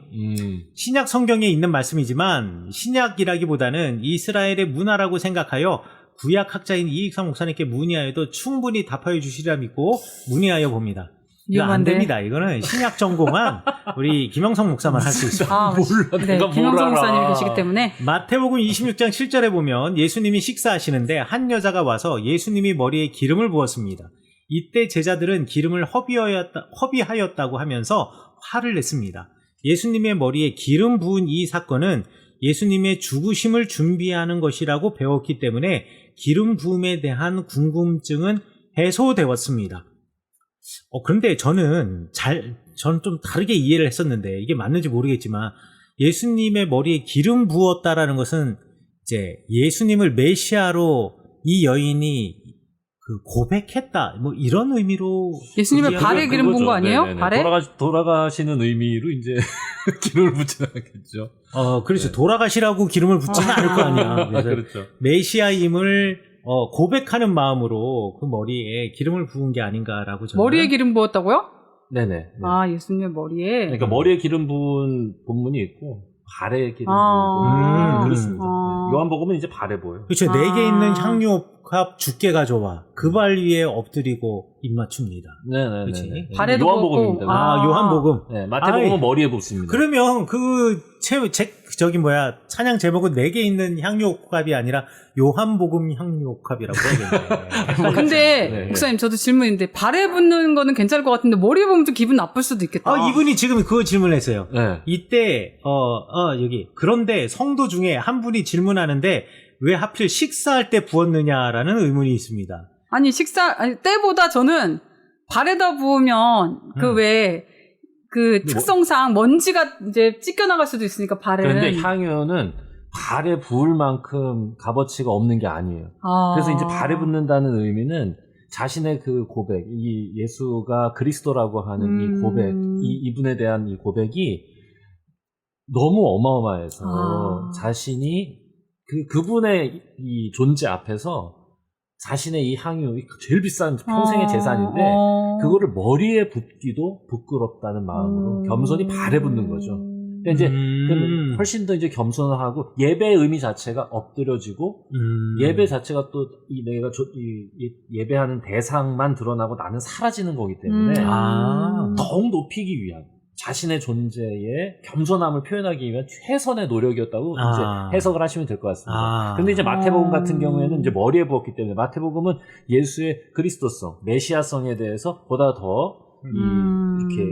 신약 성경에 있는 말씀이지만 신약이라기보다는 이스라엘의 문화라고 생각하여 구약학자인 이익상 목사님께 문의하여도 충분히 답하여 주시리라 믿고 문의하여 봅니다. 이거 안 됩니다. 이거는 신약 전공한 우리 김영성 목사만 할 수 있어요. 몰라. 네, 김영성 목사님이 계시기 때문에. 마태복음 26장 7절에 보면 예수님이 식사하시는데 한 여자가 와서 예수님이 머리에 기름을 부었습니다. 이때 제자들은 기름을 허비하였다고 하면서 화를 냈습니다. 예수님의 머리에 기름 부은 이 사건은 예수님의 죽으심을 준비하는 것이라고 배웠기 때문에 기름 부음에 대한 궁금증은 해소되었습니다. 그런데 저는 좀 다르게 이해를 했었는데 이게 맞는지 모르겠지만 예수님의 머리에 기름 부었다라는 것은 이제 예수님을 메시아로 이 여인이 고백했다 이런 의미로 예수님의 발에 기름 부은 거 아니에요? 네네네. 발에? 돌아가시는 의미로 이제 기름을 붓지 않겠죠. 그렇죠. 네. 돌아가시라고 기름을 붓지는 않을 거 아니야. 그렇죠. 메시아임을 고백하는 마음으로 그 머리에 기름을 부은 게 아닌가라고 저는. 머리에 기름 부었다고요? 네네. 네. 예수님의 머리에. 그러니까 머리에 기름 부은 본문이 있고 발에 기름 부은 본문이 그렇습니다. 요한복음은 이제 발에 보여요. 그렇죠. 내게 있는 향유 옥합 죽게 좋아. 그 발 위에 엎드리고 입맞춥니다. 네네네. 그치? 발에도 요한복음입니다. 걷고. 아, 요한복음. 네, 마태복음은 아이. 머리에 붓습니다. 그러면 찬양 제목은 4개 있는 향유옥합이 아니라 요한복음 향유옥합이라고 해야겠네. 근데 네. 목사님 저도 질문인데 발에 붙는 거는 괜찮을 것 같은데 머리에 보면 좀 기분 나쁠 수도 있겠다. 이분이 지금 그거 질문했어요. 네. 이때 여기 그런데 성도 중에 한 분이 질문하는데 왜 하필 식사할 때 부었느냐라는 의문이 있습니다. 아니 때보다 저는 발에다 부으면 그 특성상 먼지가 이제 찢겨 나갈 수도 있으니까 발은. 그런데 향유는 발에 부을 만큼 값어치가 없는 게 아니에요. 그래서 이제 발에 붙는다는 의미는 자신의 그 고백, 이 예수가 그리스도라고 하는 이 고백, 이분에 대한 이 고백이 너무 어마어마해서 자신이 그분의 이 존재 앞에서 자신의 이 향유, 제일 비싼 평생의 재산인데 그거를 머리에 붓기도 부끄럽다는 마음으로 겸손히 발에 붓는 거죠. 근데 이제 훨씬 더 이제 겸손하고 예배의 의미 자체가 엎드려지고 예배 자체가 또 내가 예배하는 대상만 드러나고 나는 사라지는 거기 때문에 더욱 높이기 위한 자신의 존재의 겸손함을 표현하기 위한 최선의 노력이었다고 이제 해석을 하시면 될 것 같습니다. 그런데 이제 마태복음 같은 경우에는 이제 머리에 부었기 때문에 마태복음은 예수의 그리스도성, 메시아성에 대해서 보다 더 이렇게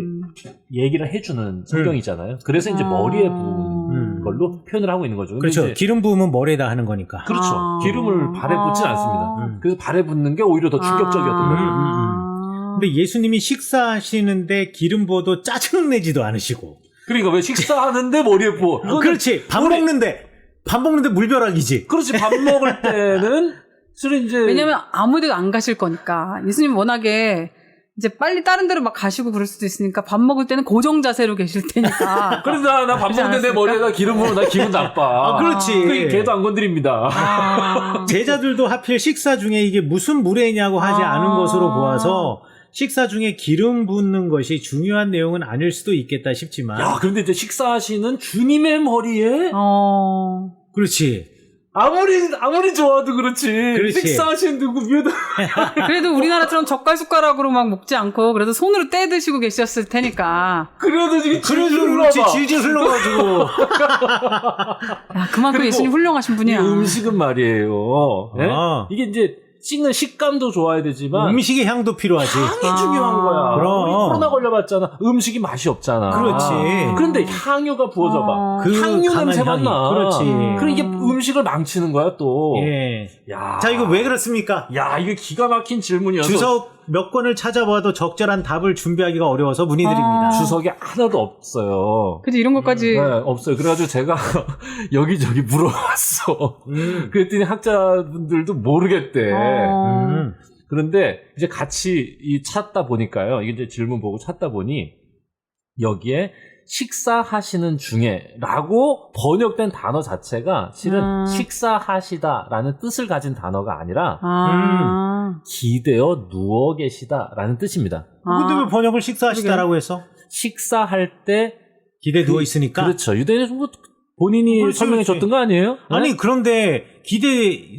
얘기를 해주는 성경이잖아요. 그래서 이제 머리에 부은 걸로 표현을 하고 있는 거죠. 그렇죠. 이제 기름 부으면 머리에다 하는 거니까. 그렇죠. 기름을 발에 붓진 않습니다. 그래서 발에 붓는 게 오히려 더 충격적이었던 거죠. 근데 예수님이 식사하시는데 기름 부어도 짜증내지도 않으시고. 그러니까 왜 식사하는데 머리에 부어? 그렇지. 밥 먹는데 물벼락이지. 그렇지. 밥 먹을 때는 실은 이제 왜냐면 아무데도 안 가실 거니까. 예수님 워낙에 이제 빨리 다른 데로 막 가시고 그럴 수도 있으니까 밥 먹을 때는 고정 자세로 계실 테니까. 그래서 나 밥 먹는데 내 머리에다 기름 부으면 나 기분 나빠. 그렇지. 그러니까 걔도 안 건드립니다. 제자들도 하필 식사 중에 이게 무슨 물회냐고 하지 않은 것으로 보아서 식사 중에 기름 붓는 것이 중요한 내용은 아닐 수도 있겠다 싶지만. 야, 그런데 이제 식사하시는 주님의 머리에 그렇지. 아무리 좋아도 그렇지. 식사하시는 누구 위에다. 그래도 우리나라처럼 젓갈 숟가락으로 막 먹지 않고 그래도 손으로 떼 드시고 계셨을 테니까. 그래도 지금 질질 흘러가지고. 야, 그만큼 예수님 훌륭하신 분이야. 이 음식은 말이에요. 네? 이게 이제 씹는 식감도 좋아야 되지만 음식의 향도 필요하지. 향이 중요한 거야. 그럼. 우리 코로나 걸려봤잖아. 음식이 맛이 없잖아. 그렇지. 그런데 향유가 부어져봐. 그 향유 냄새만 나. 그렇지. 그럼 이게 음식을 망치는 거야 또. 예. 야. 자, 이거 왜 그렇습니까? 야, 이게 기가 막힌 질문이어서. 주석 몇 권을 찾아봐도 적절한 답을 준비하기가 어려워서 문의드립니다. 주석이 하나도 없어요. 그치, 이런 것까지. 네, 없어요. 그래가지고 제가 여기저기 물어봤어. 그랬더니 학자분들도 모르겠대. 그런데 이제 같이 찾다 보니까요. 이게 이제 질문 보고 찾다 보니 여기에 식사하시는 중에라고 번역된 단어 자체가 실은 식사하시다라는 뜻을 가진 단어가 아니라 기대어 누워 계시다라는 뜻입니다. 근데 왜 번역을 식사하시다라고 했어? 식사할 때 기대 누워 있으니까. 그렇죠. 유대인은 뭐 본인이 그렇지, 설명해 그렇지. 줬던 거 아니에요? 아니 그런데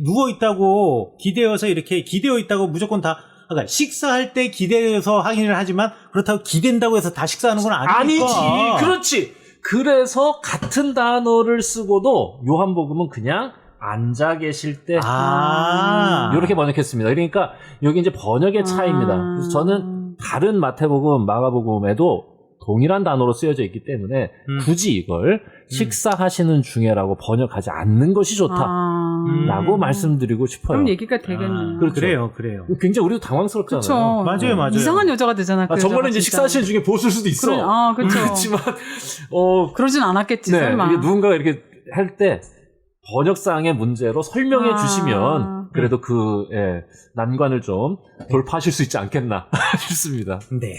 누워 있다고 기대어서 이렇게 기대어 있다고 무조건 다. 그러니까 식사할 때 기대어서 확인을 하지만 그렇다고 기댄다고 해서 다 식사하는 건 아니니까. 아니지. 그렇지. 그래서 같은 단어를 쓰고도 요한복음은 그냥 앉아 계실 때 이렇게 번역했습니다. 그러니까 여기 이제 번역의 차이입니다. 그래서 저는 다른 마태복음, 마가복음에도 동일한 단어로 쓰여져 있기 때문에 굳이 이걸 식사하시는 중에라고 번역하지 않는 것이 좋다라고 말씀드리고 싶어요. 그럼 얘기가 되겠네요. 그렇죠. 그래요. 굉장히 우리도 당황스럽잖아요. 그쵸. 맞아요. 이상한 여자가 되잖아. 그 정말로 여자가 이제 진짜. 식사하시는 중에 보실 수도 있어. 그렇죠. 그렇지만 그러진 않았겠지. 네, 설마. 이게 누군가가 이렇게 할 때 번역상의 문제로 설명해 주시면 그래도 난관을 좀 돌파하실 수 있지 않겠나 싶습니다. 네.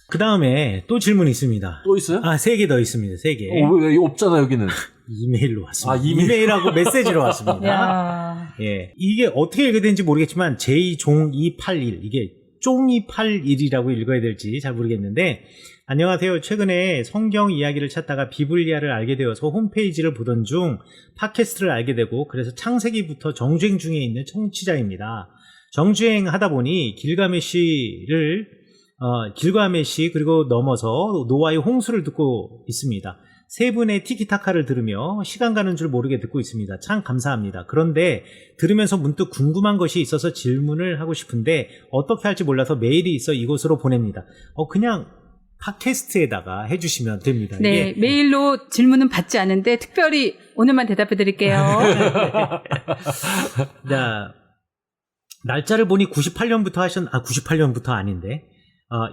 그 다음에 또 질문이 있습니다. 또 있어요? 3개 더 있습니다. 3개. 왜 없잖아 여기는. 이메일로 왔습니다. 이메일. 이메일하고 메시지로 왔습니다. 야. 예. 이게 어떻게 읽어야 되는지 모르겠지만 J0281 이게 쫑이81이라고 읽어야 될지 잘 모르겠는데 안녕하세요. 최근에 성경 이야기를 찾다가 비블리아를 알게 되어서 홈페이지를 보던 중 팟캐스트를 알게 되고 그래서 창세기부터 정주행 중에 있는 청취자입니다. 정주행 하다 보니 길가메시 그리고 넘어서 노아의 홍수를 듣고 있습니다. 세 분의 티키타카를 들으며 시간 가는 줄 모르게 듣고 있습니다. 참 감사합니다. 그런데 들으면서 문득 궁금한 것이 있어서 질문을 하고 싶은데 어떻게 할지 몰라서 메일이 있어 이곳으로 보냅니다. 그냥 팟캐스트에다가 해주시면 됩니다. 네, 이게 메일로 질문은 받지 않는데 특별히 오늘만 대답해 드릴게요. 자, 날짜를 보니 98년부터 아닌데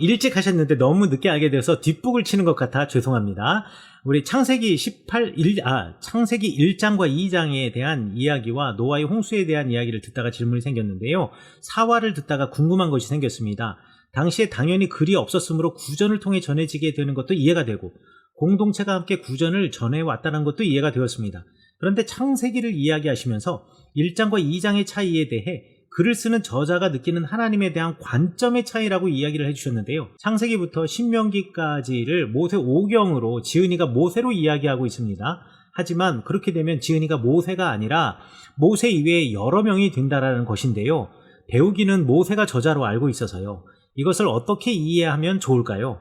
일찍 하셨는데 너무 늦게 알게 돼서 뒷북을 치는 것 같아 죄송합니다. 우리 창세기 1장과 2장에 대한 이야기와 노아의 홍수에 대한 이야기를 듣다가 질문이 생겼는데요. 사화를 듣다가 궁금한 것이 생겼습니다. 당시에 당연히 글이 없었으므로 구전을 통해 전해지게 되는 것도 이해가 되고 공동체가 함께 구전을 전해왔다는 것도 이해가 되었습니다. 그런데 창세기를 이야기하시면서 1장과 2장의 차이에 대해 글을 쓰는 저자가 느끼는 하나님에 대한 관점의 차이라고 이야기를 해주셨는데요. 창세기부터 신명기까지를 모세 5경으로 지은이가 모세로 이야기하고 있습니다. 하지만 그렇게 되면 지은이가 모세가 아니라 모세 이외에 여러 명이 된다라는 것인데요. 배우기는 모세가 저자로 알고 있어서요. 이것을 어떻게 이해하면 좋을까요?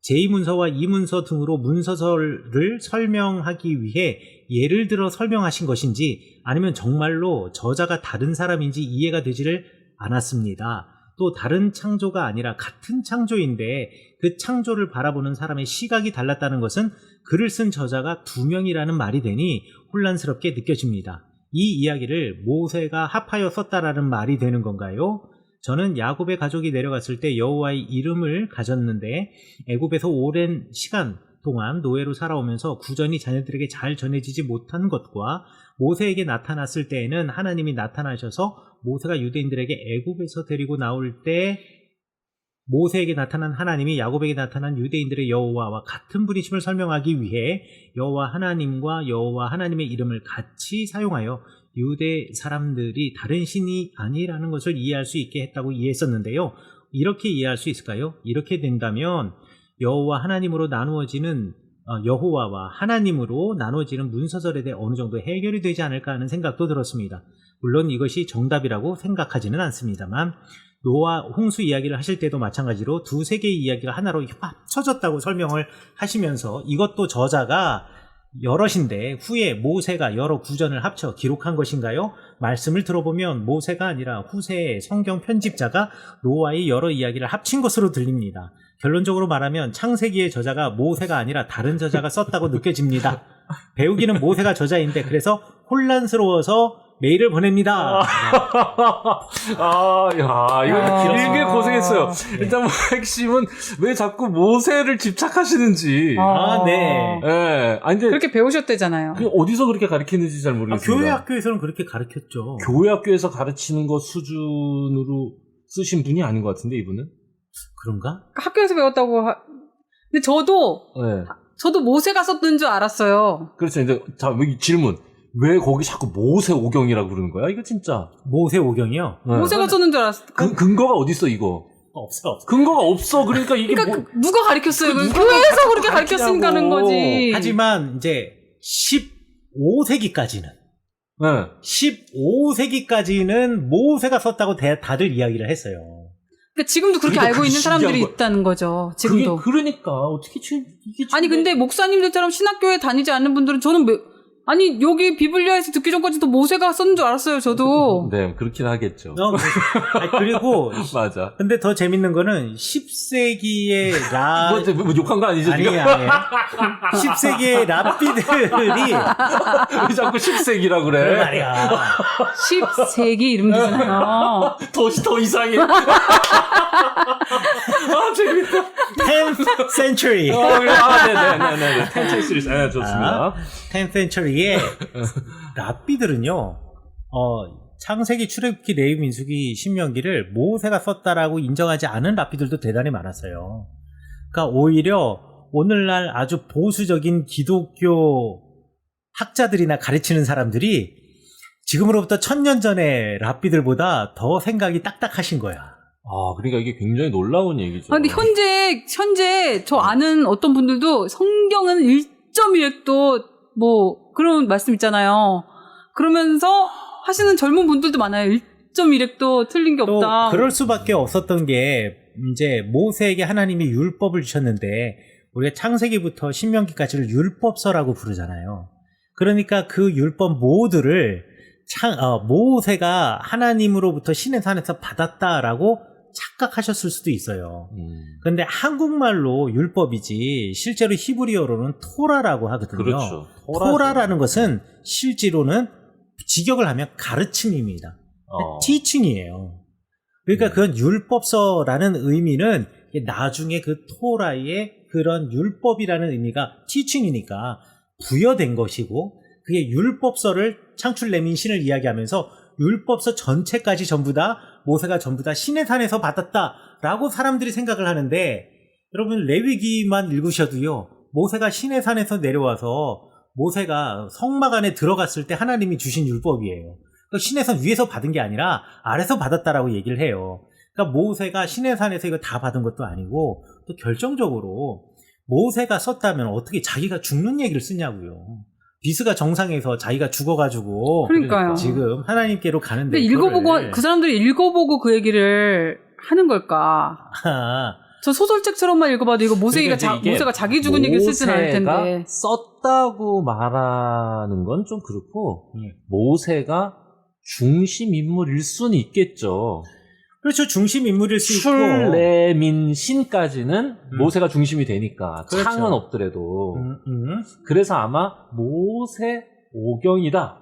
제2문서와 2문서 등으로 문서설을 설명하기 위해 예를 들어 설명하신 것인지 아니면 정말로 저자가 다른 사람인지 이해가 되지를 않았습니다. 또 다른 창조가 아니라 같은 창조인데 그 창조를 바라보는 사람의 시각이 달랐다는 것은 글을 쓴 저자가 2명이라는 말이 되니 혼란스럽게 느껴집니다. 이 이야기를 모세가 합하여 썼다라는 말이 되는 건가요? 저는 야곱의 가족이 내려갔을 때 여호와의 이름을 가졌는데 애굽에서 오랜 시간 동안 노예로 살아오면서 구전이 자녀들에게 잘 전해지지 못한 것과 모세에게 나타났을 때에는 하나님이 나타나셔서 모세가 유대인들에게 애굽에서 데리고 나올 때 모세에게 나타난 하나님이 야곱에게 나타난 유대인들의 여호와와 같은 분이심을 설명하기 위해 여호와 하나님과 여호와 하나님의 이름을 같이 사용하여 유대 사람들이 다른 신이 아니라는 것을 이해할 수 있게 했다고 이해했었는데요. 이렇게 이해할 수 있을까요? 이렇게 된다면 여호와 하나님으로 나누어지는 여호와와 하나님으로 나누어지는 문서설에 대해 어느 정도 해결이 되지 않을까 하는 생각도 들었습니다. 물론 이것이 정답이라고 생각하지는 않습니다만 노아 홍수 이야기를 하실 때도 마찬가지로 두세 개의 이야기가 하나로 합쳐졌다고 설명을 하시면서 이것도 저자가 여럿인데 후에 모세가 여러 구전을 합쳐 기록한 것인가요? 말씀을 들어보면 모세가 아니라 후세의 성경 편집자가 노아의 여러 이야기를 합친 것으로 들립니다. 결론적으로 말하면 창세기의 저자가 모세가 아니라 다른 저자가 썼다고 느껴집니다. 배우기는 모세가 저자인데 그래서 혼란스러워서 메일을 보냅니다. 이거 길게 고생했어요. 일단 뭐 핵심은 왜 자꾸 모세를 집착하시는지. 네. 예. 아니, 근데 그렇게 배우셨대잖아요. 어디서 그렇게 가르치는지 잘 모르겠습니다. 교회 학교에서는 그렇게 가르쳤죠. 교회 학교에서 가르치는 것 수준으로 쓰신 분이 아닌 것 같은데, 이분은? 그런가? 학교에서 배웠다고 근데 저도 모세가 썼던 줄 알았어요. 그렇죠. 이제, 자, 질문. 왜 거기 자꾸 모세 오경이라고 부르는 거야? 이거 진짜. 모세 오경이요? 네. 모세가 썼는 줄 알았어. 근거가 어딨어, 이거? 없어. 근거가 없어. 그러니까 이게 누가 가르쳤어요? 교회에서 그렇게 가르쳤으니까 하는 거지. 하지만 이제 15세기까지는 네. 15세기까지는 모세가 썼다고 다들 이야기를 했어요. 그러니까 지금도 그렇게 그러니까 알고 있는 신기한 사람들이 거야. 있다는 거죠. 지금도. 그러니까 어떻게 이게 아니 근데 목사님들처럼 신학교에 다니지 않는 분들은 저는 아니 여기 비블리아에서 듣기 전까지도 모세가 썼는 줄 알았어요. 저도. 네, 그렇긴 하겠죠. 그리고 맞아. 근데 더 재밌는 거는 10세기의 뭐 욕한 거 아니죠? 아니에요. 10세기의 랍비들이 왜 자꾸 10세기라 그런 그래? 말이야. 10세기 이름 되잖아요. 더 이상해. 재밌다. 10th century. 네네네네. 10th century. 네, 좋습니다. 10th century의 랍비들은요, 창세기, 출애굽기, 레위, 민수기, 신명기를 모세가 썼다라고 인정하지 않은 랍비들도 대단히 많았어요. 그러니까 오히려 오늘날 아주 보수적인 기독교 학자들이나 가르치는 사람들이 지금으로부터 1000년 전의 랍비들보다 더 생각이 딱딱하신 거야. 그러니까 이게 굉장히 놀라운 얘기죠. 근데 현재 저 아는 어떤 분들도 성경은 1.1획도 뭐 그런 말씀 있잖아요. 그러면서 하시는 젊은 분들도 많아요. 1.1획도 틀린 게 또 없다. 그럴 수밖에 없었던 게 이제 모세에게 하나님이 율법을 주셨는데 우리가 창세기부터 신명기까지를 율법서라고 부르잖아요. 그러니까 그 율법 모두를 모세가 하나님으로부터 신의 산에서 받았다라고 착각하셨을 수도 있어요. 그런데 한국말로 율법이지 실제로 히브리어로는 토라라고 하거든요. 그렇죠. 토라라는 것은 실제로는 직역을 하면 가르침입니다. 티칭이에요. 그러니까 그건 율법서라는 의미는 나중에 그 토라의 그런 율법이라는 의미가 티칭이니까 부여된 것이고 그게 율법서를 창출내민 신을 이야기하면서 율법서 전체까지 전부 다 모세가 전부 다 신의 산에서 받았다라고 사람들이 생각을 하는데 여러분 레위기만 읽으셔도요. 모세가 신의 산에서 내려와서 모세가 성막 안에 들어갔을 때 하나님이 주신 율법이에요. 신의 산 위에서 받은 게 아니라 아래서 받았다라고 얘기를 해요. 그러니까 모세가 신의 산에서 이거 다 받은 것도 아니고 또 결정적으로 모세가 썼다면 어떻게 자기가 죽는 얘기를 쓰냐고요. 비스가 정상에서 자기가 죽어가지고 그러니까요. 지금 하나님께로 가는데 근데 읽어보고 그 사람들이 읽어보고 그 얘기를 하는 걸까? 저 소설책처럼만 읽어봐도 이거 모세가 자기 죽은 얘기를 쓰진 않을 텐데. 썼다고 말하는 건 좀 그렇고 모세가 중심 인물일 수는 있겠죠. 그렇죠. 중심 인물일 수 있고 출레민 신까지는 모세가 중심이 되니까 그렇죠. 창은 없더라도 그래서 아마 모세 오경이다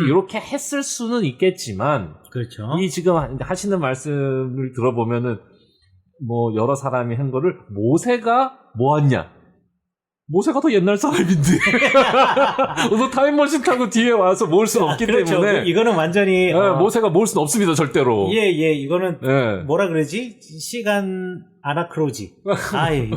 이렇게 했을 수는 있겠지만 그렇죠. 이 지금 하시는 말씀을 들어보면은 뭐 여러 사람이 한 거를 모세가 뭐했냐? 모세가 더 옛날 사람인데 너 타임머신 타고 뒤에 와서 모을 수는 없기 그렇죠. 때문에 이거는 완전히 모세가 모을 수는 없습니다 절대로. 예 이거는 뭐라 그러지? 시간 아나크로지.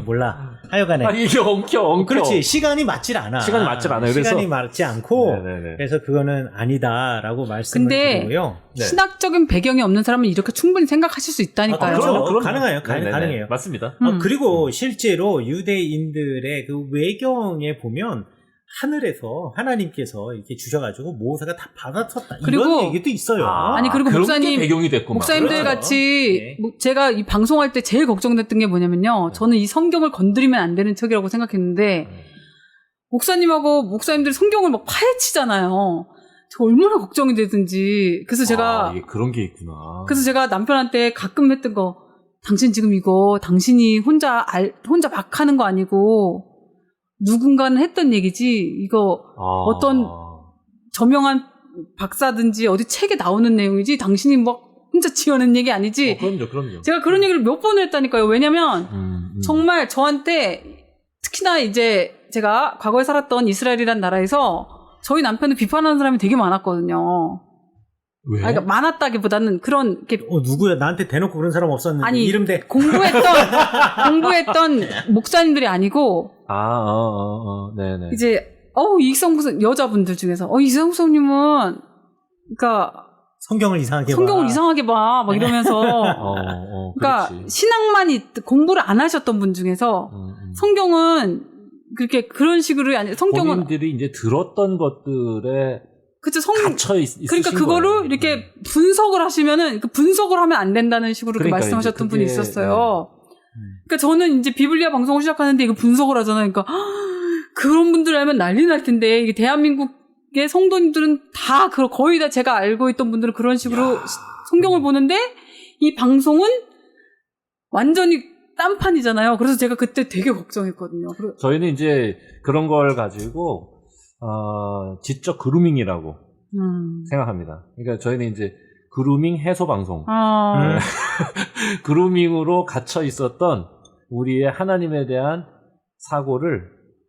몰라. 하여간에 이게 엉켜. 그렇지. 시간이 맞질 않아. 시간이 맞질 않아요. 그래서 시간이 맞지 않고 네네네. 그래서 그거는 아니다라고 말씀을 드리고요. 근데 신학적인 배경이 없는 사람은 이렇게 충분히 생각하실 수 있다니까요. 그렇죠. 가능해요. 가능해요. 맞습니다. 그리고 실제로 유대인들의 그 외경에 보면 하늘에서 하나님께서 이렇게 주셔가지고 모세가 다 받아쳤다. 이런 얘기도 있어요. 아니 그리고 목사님들 그렇죠. 같이 제가 이 방송할 때 제일 걱정됐던 게 뭐냐면요. 저는 이 성경을 건드리면 안 되는 책이라고 생각했는데 목사님들이 성경을 막 파헤치잖아요. 저 얼마나 걱정이 되든지. 그래서 제가 그런 게 있구나. 그래서 제가 남편한테 가끔 했던 거 당신 지금 이거 당신이 혼자 막 하는 거 아니고 누군가는 했던 얘기지 이거 어떤 저명한 박사든지 어디 책에 나오는 내용이지 당신이 막 혼자 지어낸 얘기 아니지. 그럼요. 제가 그런 얘기를 몇 번을 했다니까요. 왜냐면 정말 저한테 특히나 이제 제가 과거에 살았던 이스라엘이란 나라에서 저희 남편을 비판하는 사람이 되게 많았거든요. 왜? 그러니까 많았다기보다는 그런 누구야? 나한테 대놓고 그런 사람 없었는데. 아니 이름대 공부했던 목사님들이 아니고 네네. 이제 이익성 목사 여자분들 중에서 이익성 목사님은 그러니까 성경을 이상하게 봐 막 이러면서 그러니까 신앙만 공부를 안 하셨던 분 중에서 성경은 그렇게 그런 식으로 아니 성경은 본인들이 이제 들었던 것들에 그쵸, 갇혀 있으신 그러니까 그거를 거예요. 이렇게 분석을 하시면은 그 분석을 하면 안 된다는 식으로 말씀하셨던 분이 있었어요. 그러니까 저는 이제 비블리아 방송을 시작하는데 이거 분석을 하잖아요. 그러니까 그런 분들 알면 난리 날 텐데 이게 대한민국의 성도님들은 다 거의 다 제가 알고 있던 분들은 그런 식으로 성경을 보는데 이 방송은 완전히 딴판이잖아요. 그래서 제가 그때 되게 걱정했거든요. 저희는 이제 그런 걸 가지고 지적 그루밍이라고 생각합니다. 그러니까 저희는 이제 그루밍 해소 방송. 그루밍으로 갇혀 있었던 우리의 하나님에 대한 사고를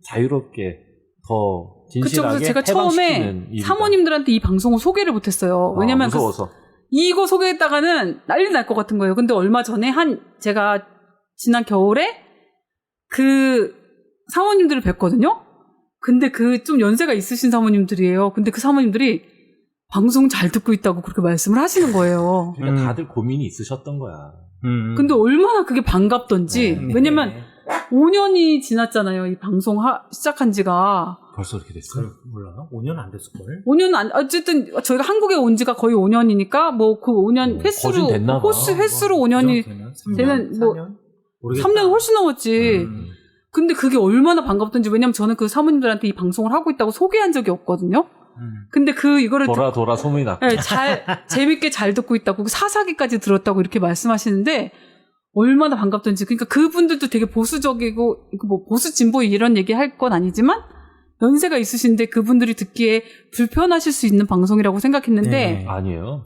자유롭게 더 진실하게 그래서 제가 처음에 일이다. 사모님들한테 이 방송을 소개를 못했어요. 왜냐면 무서워서. 이거 소개했다가는 난리 날 것 같은 거예요. 근데 얼마 전에 제가 지난 겨울에 그 사모님들을 뵀거든요. 근데 그 좀 연세가 있으신 사모님들이에요. 근데 그 사모님들이 방송 잘 듣고 있다고 그렇게 말씀을 하시는 거예요. 그러니까 다들 고민이 있으셨던 거야. 근데 얼마나 그게 반갑던지. 왜냐면 5년이 지났잖아요. 이 방송 시작한 지가. 벌써 이렇게 됐어요? 몰라. 5년 안 됐을걸? 5년 어쨌든 저희가 한국에 온 지가 거의 5년이니까 뭐 그 5년 횟수로 됐나 봐. 횟수로 5년이 되는 뭐 3년 훨씬 넘었지. 근데 그게 얼마나 반갑던지. 왜냐면 저는 그 사모님들한테 이 방송을 하고 있다고 소개한 적이 없거든요. 근데 이거를 돌아 소문이 났다. 네, 재밌게 잘 듣고 있다고 사사기까지 들었다고 이렇게 말씀하시는데 얼마나 반갑던지. 그러니까 그분들도 되게 보수적이고 뭐 보수 진보 이런 얘기 할 건 아니지만 연세가 있으신데 그분들이 듣기에 불편하실 수 있는 방송이라고 생각했는데 네. 아니에요.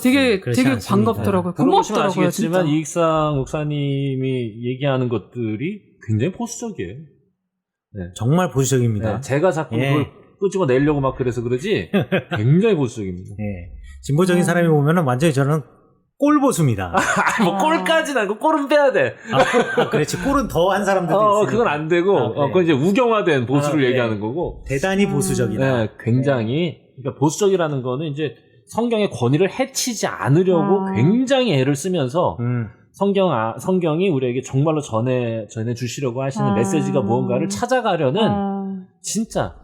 되게 그렇지 되게 않습니다. 반갑더라고요. 들어보시면 고맙더라고요, 아시겠지만 진짜. 이익상 목사님이 얘기하는 것들이 굉장히 보수적이에요. 네. 정말 보수적입니다. 네, 제가 자꾸 예. 그걸 끄집어 내려고 막 그래서 그러지 굉장히 보수적입니다. 예. 진보적인 사람이 보면은 완전히 저는 꼴보수입니다. 뭐 꼴까지는 아니고 꼴은 빼야 돼. 그렇지. 꼴은 더 한 사람들도 있어요. 그건 안 되고 그래. 그건 이제 우경화된 보수를 네. 얘기하는 거고. 대단히 보수적이다. 네, 굉장히 그러니까 보수적이라는 거는 이제 성경의 권위를 해치지 않으려고 굉장히 애를 쓰면서 성경이 우리에게 정말로 전해 주시려고 하시는 메시지가 무언가를 찾아가려는 진짜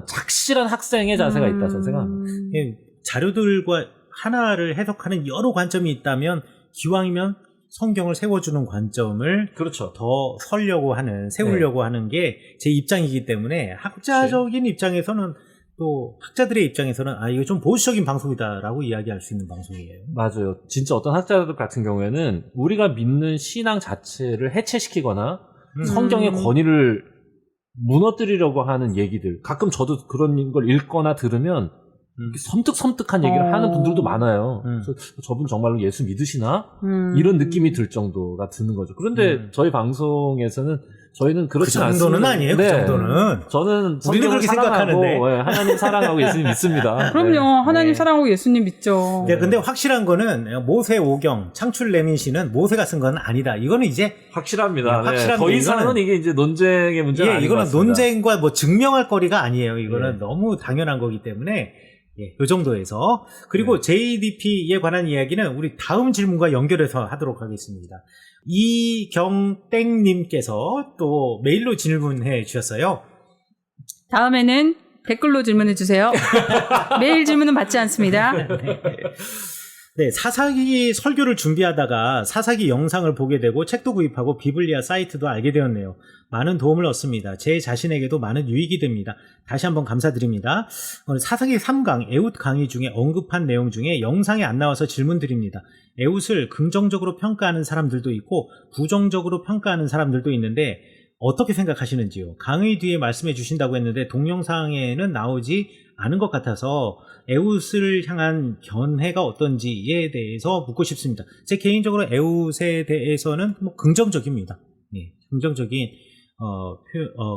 착실한 학생의 자세가 있다 저는 생각합니다. 예, 자료들과 하나를 해석하는 여러 관점이 있다면 기왕이면 성경을 세워주는 관점을 그렇죠. 더 세우려고 하는 게 제 입장이기 때문에 학자적인 입장에서는 또 학자들의 입장에서는 이거 좀 보수적인 방송이다라고 이야기할 수 있는 방송이에요. 맞아요. 진짜 어떤 학자들 같은 경우에는 우리가 믿는 신앙 자체를 해체시키거나 성경의 권위를 무너뜨리려고 하는 얘기들. 가끔 저도 그런 걸 읽거나 들으면 섬뜩섬뜩한 얘기를 하는 분들도 많아요. 그래서 저분 정말로 예수 믿으시나? 이런 느낌이 들 정도가 드는 거죠. 그런데 저희 방송에서는 저희는 그렇지 그 정도는 않습니다. 아니에요. 네. 그 정도는. 저는 우리도 그렇게 생각하는데. 하나님 사랑하고 예수님 믿습니다. 그럼요. 네. 하나님 사랑하고 예수님 믿죠. 네, 근데 확실한 거는 모세 오경, 창출 레민시는 모세가 쓴 건 아니다. 이거는 이제 확실합니다. 네, 확실한 더 게 이상은 이게 이제 논쟁의 문제가 아닌 것 이거는 같습니다. 논쟁과 뭐 증명할 거리가 아니에요. 이거는 네. 너무 당연한 거기 때문에 요 정도에서 그리고 JDP에 관한 이야기는 우리 다음 질문과 연결해서 하도록 하겠습니다. 이경땡님께서 또 메일로 질문해 주셨어요. 다음에는 댓글로 질문해 주세요. 메일 질문은 받지 않습니다. 네, 사사기 설교를 준비하다가 사사기 영상을 보게 되고 책도 구입하고 비블리아 사이트도 알게 되었네요. 많은 도움을 얻습니다. 제 자신에게도 많은 유익이 됩니다. 다시 한번 감사드립니다. 사사기 3강 에웃 강의 중에 언급한 내용 중에 영상에 안 나와서 질문 드립니다. 에웃을 긍정적으로 평가하는 사람들도 있고 부정적으로 평가하는 사람들도 있는데 어떻게 생각하시는지요? 강의 뒤에 말씀해 주신다고 했는데 동영상에는 나오지 않은 것 같아서 에웃을 향한 견해가 어떤지에 대해서 묻고 싶습니다. 제 개인적으로 에웃에 대해서는 뭐 긍정적입니다. 네,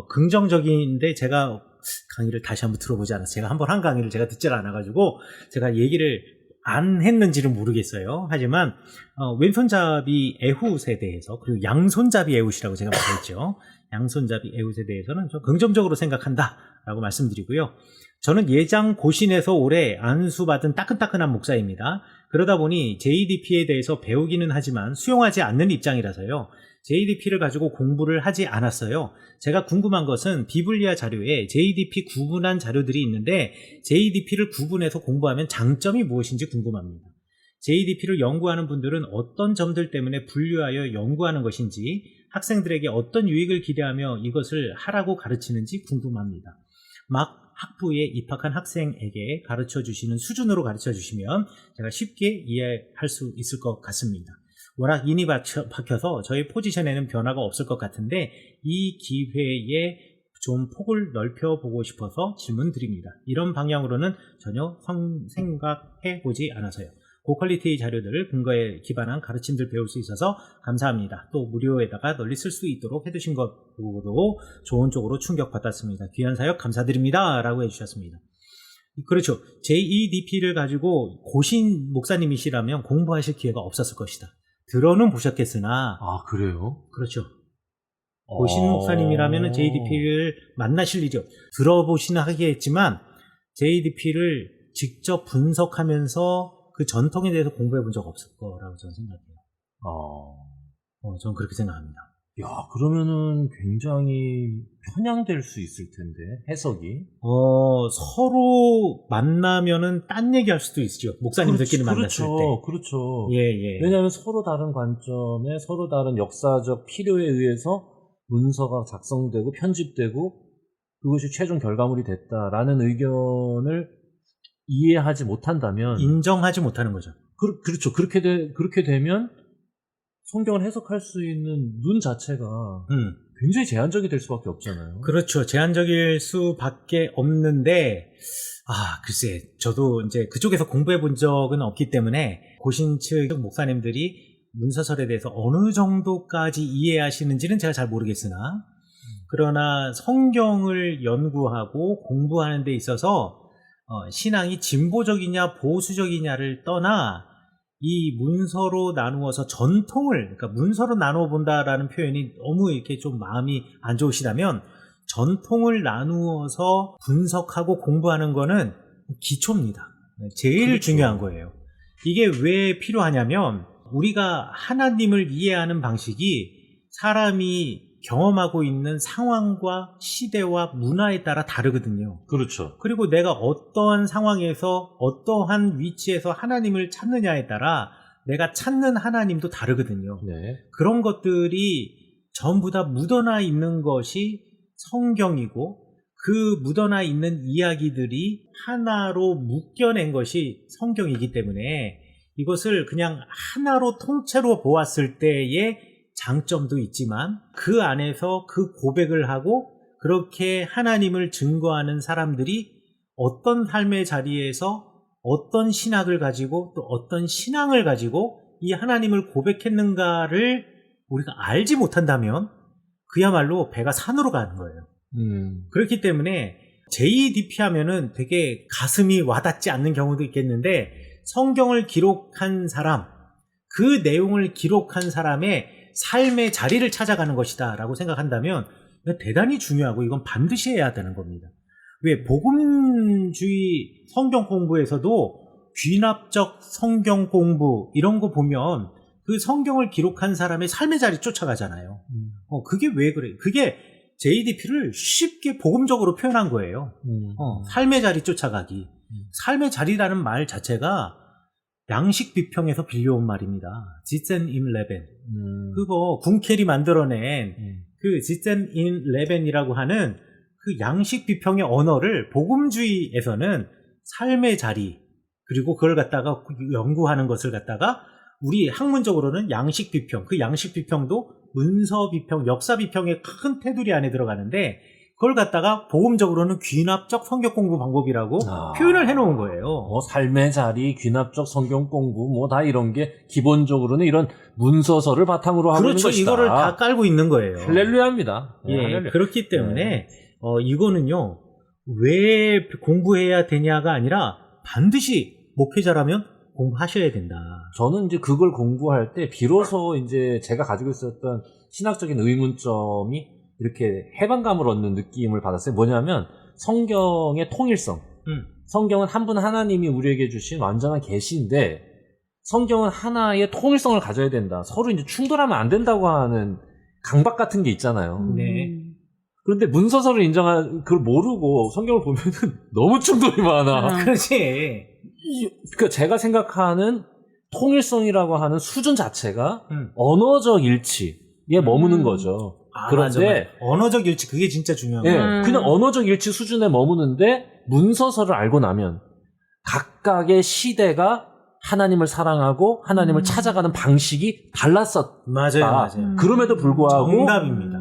긍정적인데 제가 강의를 다시 한번 들어보지 않아서 제가 한번 한 강의를 제가 듣질 않아가지고 제가 얘기를 안 했는지는 모르겠어요. 하지만 왼손잡이 에훗에 대해서 그리고 양손잡이 에훗이라고 제가 말했죠. 양손잡이 에훗에 대해서는 좀 긍정적으로 생각한다라고 말씀드리고요. 저는 예장 고신에서 오래 안수받은 따끈따끈한 목사입니다. 그러다 보니 JDP에 대해서 배우기는 하지만 수용하지 않는 입장이라서요. JDP를 가지고 공부를 하지 않았어요. 제가 궁금한 것은 비블리아 자료에 JDP 구분한 자료들이 있는데 JDP를 구분해서 공부하면 장점이 무엇인지 궁금합니다. JDP를 연구하는 분들은 어떤 점들 때문에 분류하여 연구하는 것인지 학생들에게 어떤 유익을 기대하며 이것을 하라고 가르치는지 궁금합니다. 막 학부에 입학한 학생에게 가르쳐 주시는 수준으로 가르쳐 주시면 제가 쉽게 이해할 수 있을 것 같습니다. 워낙 인이 박혀서 저희 포지션에는 변화가 없을 것 같은데 이 기회에 좀 폭을 넓혀보고 싶어서 질문 드립니다. 이런 방향으로는 전혀 생각해보지 않아서요. 고퀄리티 자료들 근거에 기반한 가르침들 배울 수 있어서 감사합니다. 또 무료에다가 널리 쓸 수 있도록 해두신 것으로도 좋은 쪽으로 충격받았습니다. 귀한 사역 감사드립니다. 라고 해주셨습니다. 그렇죠. JEDP를 가지고 고신 목사님이시라면 공부하실 기회가 없었을 것이다. 들어는 보셨겠으나 그래요? 그렇죠. 고신 목사님이라면 JDP를 만나실 일이 들어보시는 하겠지만 JDP를 직접 분석하면서 그 전통에 대해서 공부해 본 적 없을 거라고 저는 생각해요. 저는 그렇게 생각합니다. 야, 그러면은 굉장히 편향될 수 있을 텐데, 해석이. 서로 만나면은 딴 얘기할 수도 있죠. 목사님들끼리 만났을 때. 그렇죠. 예. 왜냐하면 서로 다른 관점에 서로 다른 역사적 필요에 의해서 문서가 작성되고 편집되고 그것이 최종 결과물이 됐다라는 의견을 이해하지 못한다면 인정하지 못하는 거죠. 그렇죠. 그렇게 되면 성경을 해석할 수 있는 눈 자체가 굉장히 제한적이 될 수밖에 없잖아요. 그렇죠. 제한적일 수밖에 없는데, 글쎄, 저도 이제 그쪽에서 공부해 본 적은 없기 때문에 고신 측 목사님들이 문서설에 대해서 어느 정도까지 이해하시는지는 제가 잘 모르겠으나, 그러나 성경을 연구하고 공부하는 데 있어서 신앙이 진보적이냐 보수적이냐를 떠나 이 문서로 나누어서 전통을, 그러니까 문서로 나누어 본다라는 표현이 너무 이렇게 좀 마음이 안 좋으시다면 전통을 나누어서 분석하고 공부하는 거는 기초입니다. 제일 그렇죠. 중요한 거예요. 이게 왜 필요하냐면 우리가 하나님을 이해하는 방식이 사람이 경험하고 있는 상황과 시대와 문화에 따라 다르거든요. 그렇죠. 그리고 내가 어떠한 상황에서 어떠한 위치에서 하나님을 찾느냐에 따라 내가 찾는 하나님도 다르거든요. 네. 그런 것들이 전부 다 묻어나 있는 것이 성경이고 그 묻어나 있는 이야기들이 하나로 묶여낸 것이 성경이기 때문에 이것을 그냥 하나로 통째로 보았을 때의 장점도 있지만 그 안에서 그 고백을 하고 그렇게 하나님을 증거하는 사람들이 어떤 삶의 자리에서 어떤 신학을 가지고 또 어떤 신앙을 가지고 이 하나님을 고백했는가를 우리가 알지 못한다면 그야말로 배가 산으로 가는 거예요. 그렇기 때문에 JDP 하면은 되게 가슴이 와닿지 않는 경우도 있겠는데 성경을 기록한 사람, 그 내용을 기록한 사람의 삶의 자리를 찾아가는 것이다 라고 생각한다면 대단히 중요하고 이건 반드시 해야 되는 겁니다. 왜 복음주의 성경 공부에서도 귀납적 성경 공부 이런 거 보면 그 성경을 기록한 사람의 삶의 자리 쫓아가잖아요. 그게 왜 그래? 그게 JDP를 쉽게 복음적으로 표현한 거예요. 삶의 자리 쫓아가기. 삶의 자리라는 말 자체가 양식 비평에서 빌려온 말입니다. 지센 인 레벤. 그거 군켈이 만들어낸 그 지센 인 레벤이라고 하는 그 양식 비평의 언어를 복음주의에서는 삶의 자리 그리고 그걸 갖다가 연구하는 것을 갖다가 우리 학문적으로는 양식 비평, 그 양식 비평도 문서 비평, 역사 비평의 큰 테두리 안에 들어가는데 그걸 갖다가 복음적으로는 귀납적 성경 공부 방법이라고 표현을 해놓은 거예요. 삶의 자리, 귀납적 성경 공부, 뭐 다 이런 게 기본적으로는 이런 문서서를 바탕으로 하고 그렇죠. 있는 것이다. 이거를 다 깔고 있는 거예요. 할렐루야입니다. 예, 할렐루야. 그렇기 때문에 이거는요 왜 공부해야 되냐가 아니라 반드시 목회자라면 공부하셔야 된다. 저는 이제 그걸 공부할 때 비로소 이제 제가 가지고 있었던 신학적인 의문점이 이렇게 해방감을 얻는 느낌을 받았어요. 뭐냐면 성경의 통일성. 성경은 한 분 하나님이 우리에게 주신 완전한 계시인데 성경은 하나의 통일성을 가져야 된다. 서로 이제 충돌하면 안 된다고 하는 강박 같은 게 있잖아요. 네. 그런데 문서서를 인정한 그걸 모르고 성경을 보면은 너무 충돌이 많아. 그렇지. 그러니까 제가 생각하는 통일성이라고 하는 수준 자체가 언어적 일치에 머무는 거죠. 그런데 맞아. 언어적 일치 그게 진짜 중요한 예, 거예요. 그냥 언어적 일치 수준에 머무는데 문서서를 알고 나면 각각의 시대가 하나님을 사랑하고 하나님을 찾아가는 방식이 달랐었다. 맞아요. 그럼에도 불구하고 정답입니다.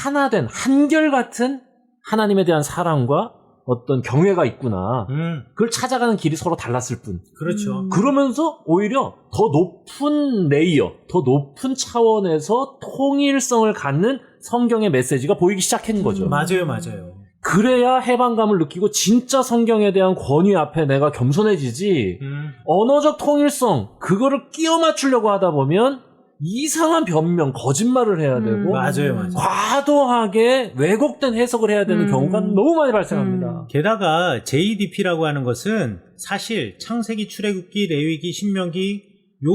하나된 한결같은 하나님에 대한 사랑과 어떤 경외가 있구나. 그걸 찾아가는 길이 서로 달랐을 뿐. 그렇죠. 그러면서 오히려 더 높은 레이어, 더 높은 차원에서 통일성을 갖는 성경의 메시지가 보이기 시작한 거죠. 맞아요. 그래야 해방감을 느끼고 진짜 성경에 대한 권위 앞에 내가 겸손해지지 언어적 통일성 그거를 끼워 맞추려고 하다 보면 이상한 변명, 거짓말을 해야 되고 맞아요. 과도하게 왜곡된 해석을 해야 되는 경우가 너무 많이 발생합니다. 게다가 JDP라고 하는 것은 사실 창세기, 출애굽기, 레위기, 신명기 요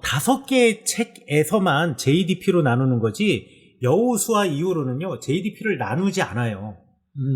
5개의 책에서만 JDP로 나누는 거지 여호수아 이후로는요 JDP를 나누지 않아요.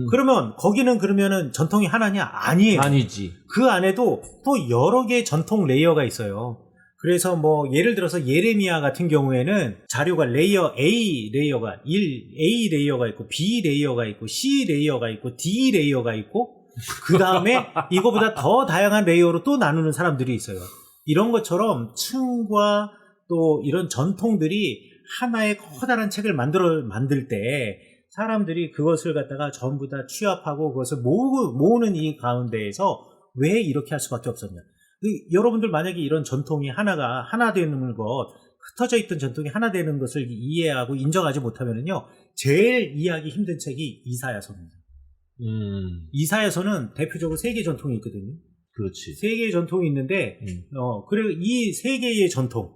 그러면 거기는 그러면은 전통이 하나냐? 아니에요. 아니지. 그 안에도 또 여러 개의 전통 레이어가 있어요. 그래서 뭐 예를 들어서 예레미야 같은 경우에는 자료가 레이어 A 레이어가 A 레이어가 있고 B 레이어가 있고 C 레이어가 있고 D 레이어가 있고 그 다음에 이거보다 더 다양한 레이어로 또 나누는 사람들이 있어요. 이런 것처럼 층과 또 이런 전통들이 하나의 커다란 책을 만들 때 사람들이 그것을 갖다가 전부 다 취합하고 그것을 모으는 이 가운데에서 왜 이렇게 할 수밖에 없었냐. 여러분들 만약에 이런 전통이 하나 되는 것, 흩어져 있던 전통이 하나 되는 것을 이해하고 인정하지 못하면요, 제일 이해하기 힘든 책이 이사야서입니다. 이사야서는 대표적으로 3개의 전통이 있거든요. 그렇지. 3개의 전통이 있는데, 그리고 이 3개의 전통,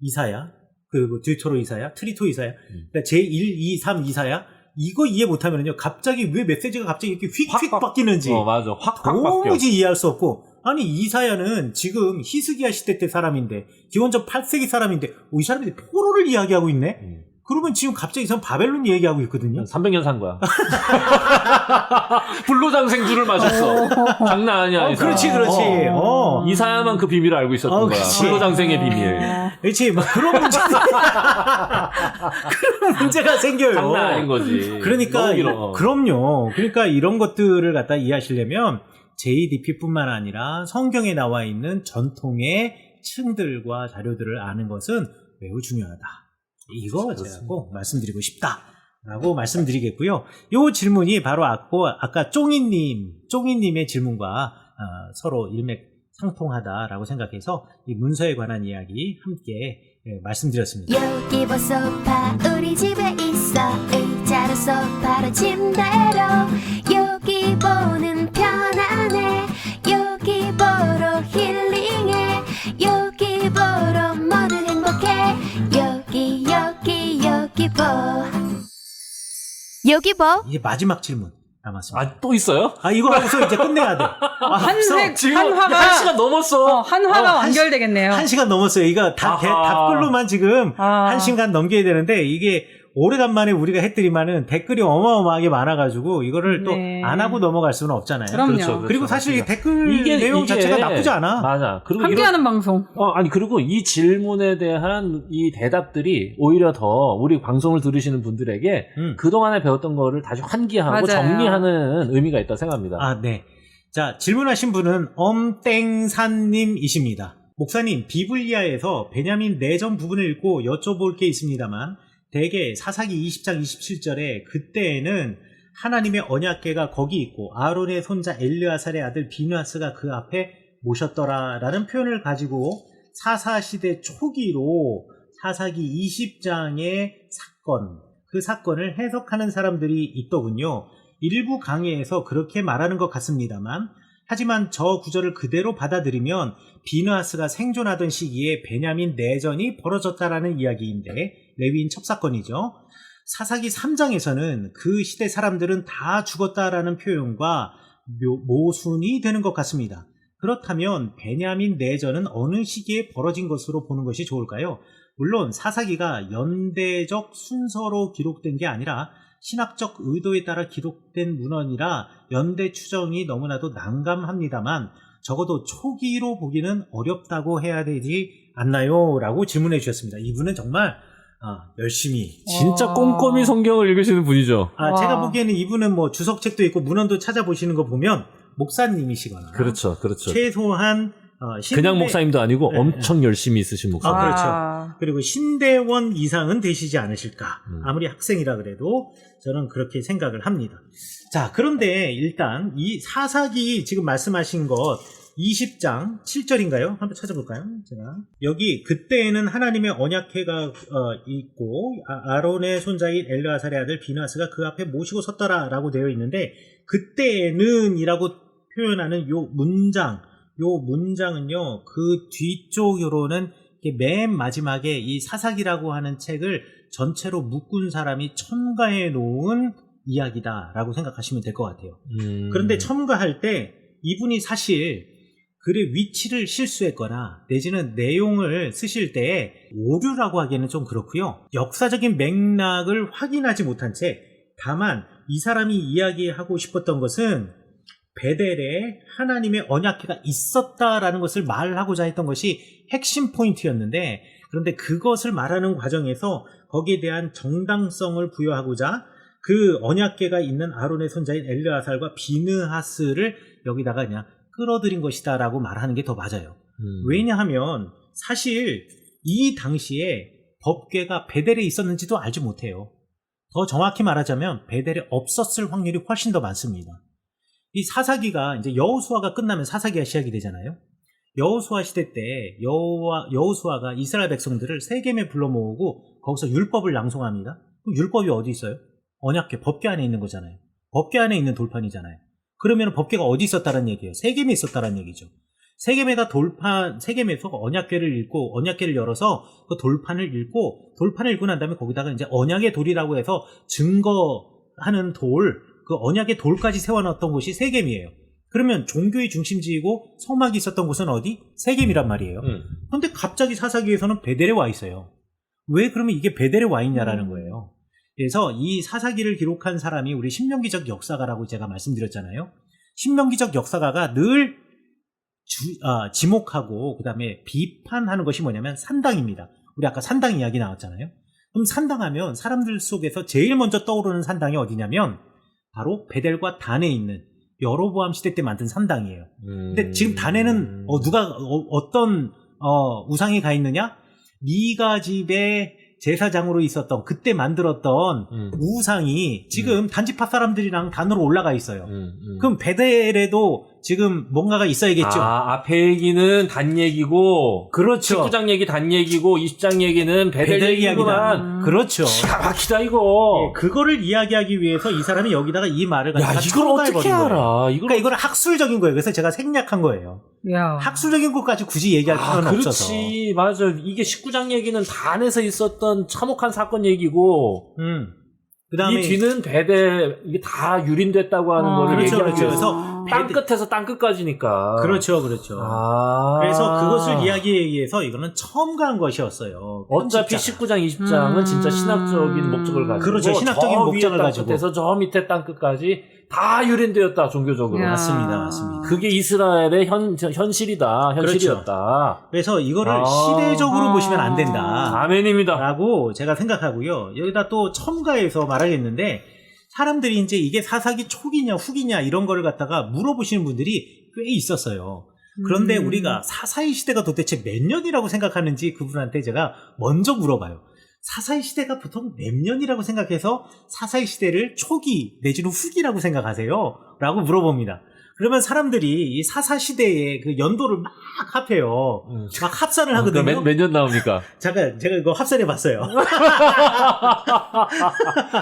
이사야, 그리고 듀토로 이사야, 트리토 이사야, 그러니까 제1, 2, 3 이사야, 이거 이해 못하면요, 갑자기 왜 메시지가 갑자기 이렇게 휙휙 바뀌는지, 맞아. 확 바뀌어. 도무지 이해할 수 없고, 아니 이사야는 지금 히스기야 시대 때 사람인데 기원전 8세기 사람인데 이 사람이 포로를 이야기하고 있네. 그러면 지금 갑자기 이 사람 바벨론 얘기하고 있거든요. 300년 산 거야. 불로장생 줄을 마셨어. 장난 아니야. 그렇지. 이사야만 그 비밀을 알고 있었던 거야. 그렇지. 불로장생의 비밀. 그렇지. 막 그런 문제가 생겨요. 장난 아닌 거지. 그러니까 너무 길어. 그럼요. 그러니까 이런 것들을 갖다 이해하시려면 JDP뿐만 아니라 성경에 나와 있는 전통의 층들과 자료들을 아는 것은 매우 중요하다. 이거 제가 꼭 말씀드리고 싶다라고 말씀드리겠고요. 이 질문이 바로 아까 쫑이님의 질문과 서로 일맥상통하다라고 생각해서 이 문서에 관한 이야기 함께 말씀드렸습니다. 여기 소파 우리 집에 있어 의자로 소파로 침대로 여기 보는 편안해 여기 보러 힐링해 여기 보러 모두 행복해 여기 보 이제 마지막 질문 남았습니다. 또 있어요? 이거 하고서 이제 끝내야 돼. 한화가 1시간 넘었어. 한화가 완결되겠네요. 1시간 넘었어요. 이거 답글로만 지금 1시간 넘겨야 되는데 이게 오래간만에 우리가 했더니만은 댓글이 어마어마하게 많아가지고 이거를 또 안 하고 넘어갈 수는 없잖아요. 그럼요. 그렇죠. 그리고 사실 이 댓글 내용 이게 자체가 나쁘지 않아. 맞아. 그리고 함께하는 방송. 그리고 이 질문에 대한 이 대답들이 오히려 더 우리 방송을 들으시는 분들에게 그동안에 배웠던 거를 다시 환기하고 맞아요. 정리하는 의미가 있다고 생각합니다. 네. 자, 질문하신 분은 엄땡산님이십니다. 목사님, 비블리아에서 베냐민 내전 부분을 읽고 여쭤볼 게 있습니다만 대개 사사기 20장 27절에 그때에는 하나님의 언약궤가 거기 있고 아론의 손자 엘르아살의 아들 비누아스가 그 앞에 모셨더라라는 표현을 가지고 사사시대 초기로 사사기 20장의 그 사건을 해석하는 사람들이 있더군요. 일부 강의에서 그렇게 말하는 것 같습니다만 하지만 저 구절을 그대로 받아들이면 비누아스가 생존하던 시기에 베냐민 내전이 벌어졌다라는 이야기인데 레위인 첩사건이죠. 사사기 3장에서는 그 시대 사람들은 다 죽었다라는 표현과 모순이 되는 것 같습니다. 그렇다면 베냐민 내전은 어느 시기에 벌어진 것으로 보는 것이 좋을까요? 물론 사사기가 연대적 순서로 기록된 게 아니라 신학적 의도에 따라 기록된 문헌이라 연대 추정이 너무나도 난감합니다만 적어도 초기로 보기는 어렵다고 해야 되지 않나요? 라고 질문해 주셨습니다. 이분은 정말 열심히 진짜 꼼꼼히 성경을 읽으시는 분이죠. 제가 보기에는 이분은 뭐 주석책도 있고 문헌도 찾아보시는 거 보면 목사님이시거나 그렇죠. 최소한 그냥 목사님도 아니고 엄청 열심히 있으신 목사님. 그렇죠. 그리고 신대원 이상은 되시지 않으실까. 아무리 학생이라 그래도 저는 그렇게 생각을 합니다. 자, 그런데 일단 이 사사기 지금 말씀하신 것 20장 7절인가요? 한번 찾아볼까요? 제가 여기 그때에는 하나님의 언약궤가 있고 아론의 손자인 엘르아살의 아들 비누아스가 그 앞에 모시고 섰더라라고 되어 있는데 그때에는이라고 표현하는 요 문장은요 그 뒤쪽으로는 이렇게 맨 마지막에 이 사사기라고 하는 책을 전체로 묶은 사람이 첨가해 놓은 이야기다라고 생각하시면 될 것 같아요. 그런데 첨가할 때 이분이 사실 글의 위치를 실수했거나 내지는 내용을 쓰실 때 오류라고 하기에는 좀 그렇고요. 역사적인 맥락을 확인하지 못한 채 다만 이 사람이 이야기하고 싶었던 것은 베델에 하나님의 언약궤가 있었다라는 것을 말하고자 했던 것이 핵심 포인트였는데, 그런데 그것을 말하는 과정에서 거기에 대한 정당성을 부여하고자 그 언약궤가 있는 아론의 손자인 엘르아살과 비느하스를 여기다가 그냥 끌어들인 것이다라고 말하는 게 더 맞아요. 왜냐하면 사실 이 당시에 법궤가 베델에 있었는지도 알지 못해요. 더 정확히 말하자면 베델에 없었을 확률이 훨씬 더 많습니다. 이 사사기가 이제 여호수아가 끝나면 사사기가 시작이 되잖아요. 여호수아 시대 때 여호수아가 이스라엘 백성들을 세겜에 불러 모으고 거기서 율법을 낭송합니다. 그럼 율법이 어디 있어요? 언약궤, 법궤 안에 있는 거잖아요. 법궤 안에 있는 돌판이잖아요. 그러면 법궤가 어디 있었다는 얘기예요? 세겜에 있었다는 얘기죠. 세겜에서 언약궤를 읽고 언약궤를 열어서 그 돌판을 읽고 난 다음에 거기다가 이제 언약의 돌이라고 해서 증거하는 그 언약의 돌까지 세워놨던 곳이 세겜이에요. 그러면 종교의 중심지이고 성막이 있었던 곳은 어디? 세겜이란 말이에요. 그런데 갑자기 사사기에서는 베델에 와 있어요. 왜 그러면 이게 베델에 와 있냐라는 거예요. 그래서 이 사사기를 기록한 사람이 우리 신명기적 역사가라고 제가 말씀드렸잖아요. 신명기적 역사가가 늘 지목하고 그 다음에 비판하는 것이 뭐냐면 산당입니다. 우리 아까 산당 이야기 나왔잖아요. 그럼 산당하면 사람들 속에서 제일 먼저 떠오르는 산당이 어디냐면 바로 베델과 단에 있는 여로보암 시대 때 만든 산당이에요. 근데 지금 단에는 어떤 우상이 가 있느냐? 미가 집의 제사장으로 있었던 그때 만들었던 우상이 지금 단지파 사람들이랑 단으로 올라가 있어요. 그럼 베델에도 지금 뭔가가 있어야겠죠. 앞에 얘기는 단 얘기고, 그렇죠. 19장 얘기 단 얘기고 20장 얘기는 베델 얘기구만. 그렇죠. 기가 막히다 이거. 그거를 이야기하기 위해서 이 사람이 여기다가 이 말을 야, 갖다가 이걸 어떻게 알아? 그러니까 이걸 학술적인 거예요. 그래서 제가 생략한 거예요. 야. 학술적인 것까지 굳이 얘기할 필요는 그렇지. 없어서. 맞아. 이게 19장 얘기는 단에서 있었던 참혹한 사건 얘기고, 그다음에 이 뒤는 베델, 이게 다 유린됐다고 하는 거를 그렇죠, 얘기하기 그렇죠. 위해서 그래서 땅 끝에서 땅 끝까지니까. 그렇죠. 그래서 그것을 이야기하기 위해서 이거는 첨가한 것이었어요. 어차피 편집자가. 19장, 20장은 진짜 신학적인 목적을 가지고. 그렇죠. 신학적인 저 목적을 위에 가지고. 땅 끝에서 저 밑에 땅 끝까지 다 유린되었다, 종교적으로. 야. 맞습니다. 그게 이스라엘의 현실이었다. 그래서 이거를 시대적으로 보시면 안 된다. 아멘입니다. 라고 제가 생각하고요. 여기다 또 첨가해서 말하겠는데, 사람들이 이제 이게 사사기 초기냐 후기냐 이런 거를 갖다가 물어보시는 분들이 꽤 있었어요. 그런데 우리가 사사기 시대가 도대체 몇 년이라고 생각하는지 그분한테 제가 먼저 물어봐요. 사사기 시대가 보통 몇 년이라고 생각해서 사사기 시대를 초기 내지는 후기라고 생각하세요? 라고 물어봅니다. 그러면 사람들이 이 사사 시대의 그 연도를 막 합해요. 막 합산을 하거든요. 몇 년 나옵니까? 제가 이거 합산해 봤어요.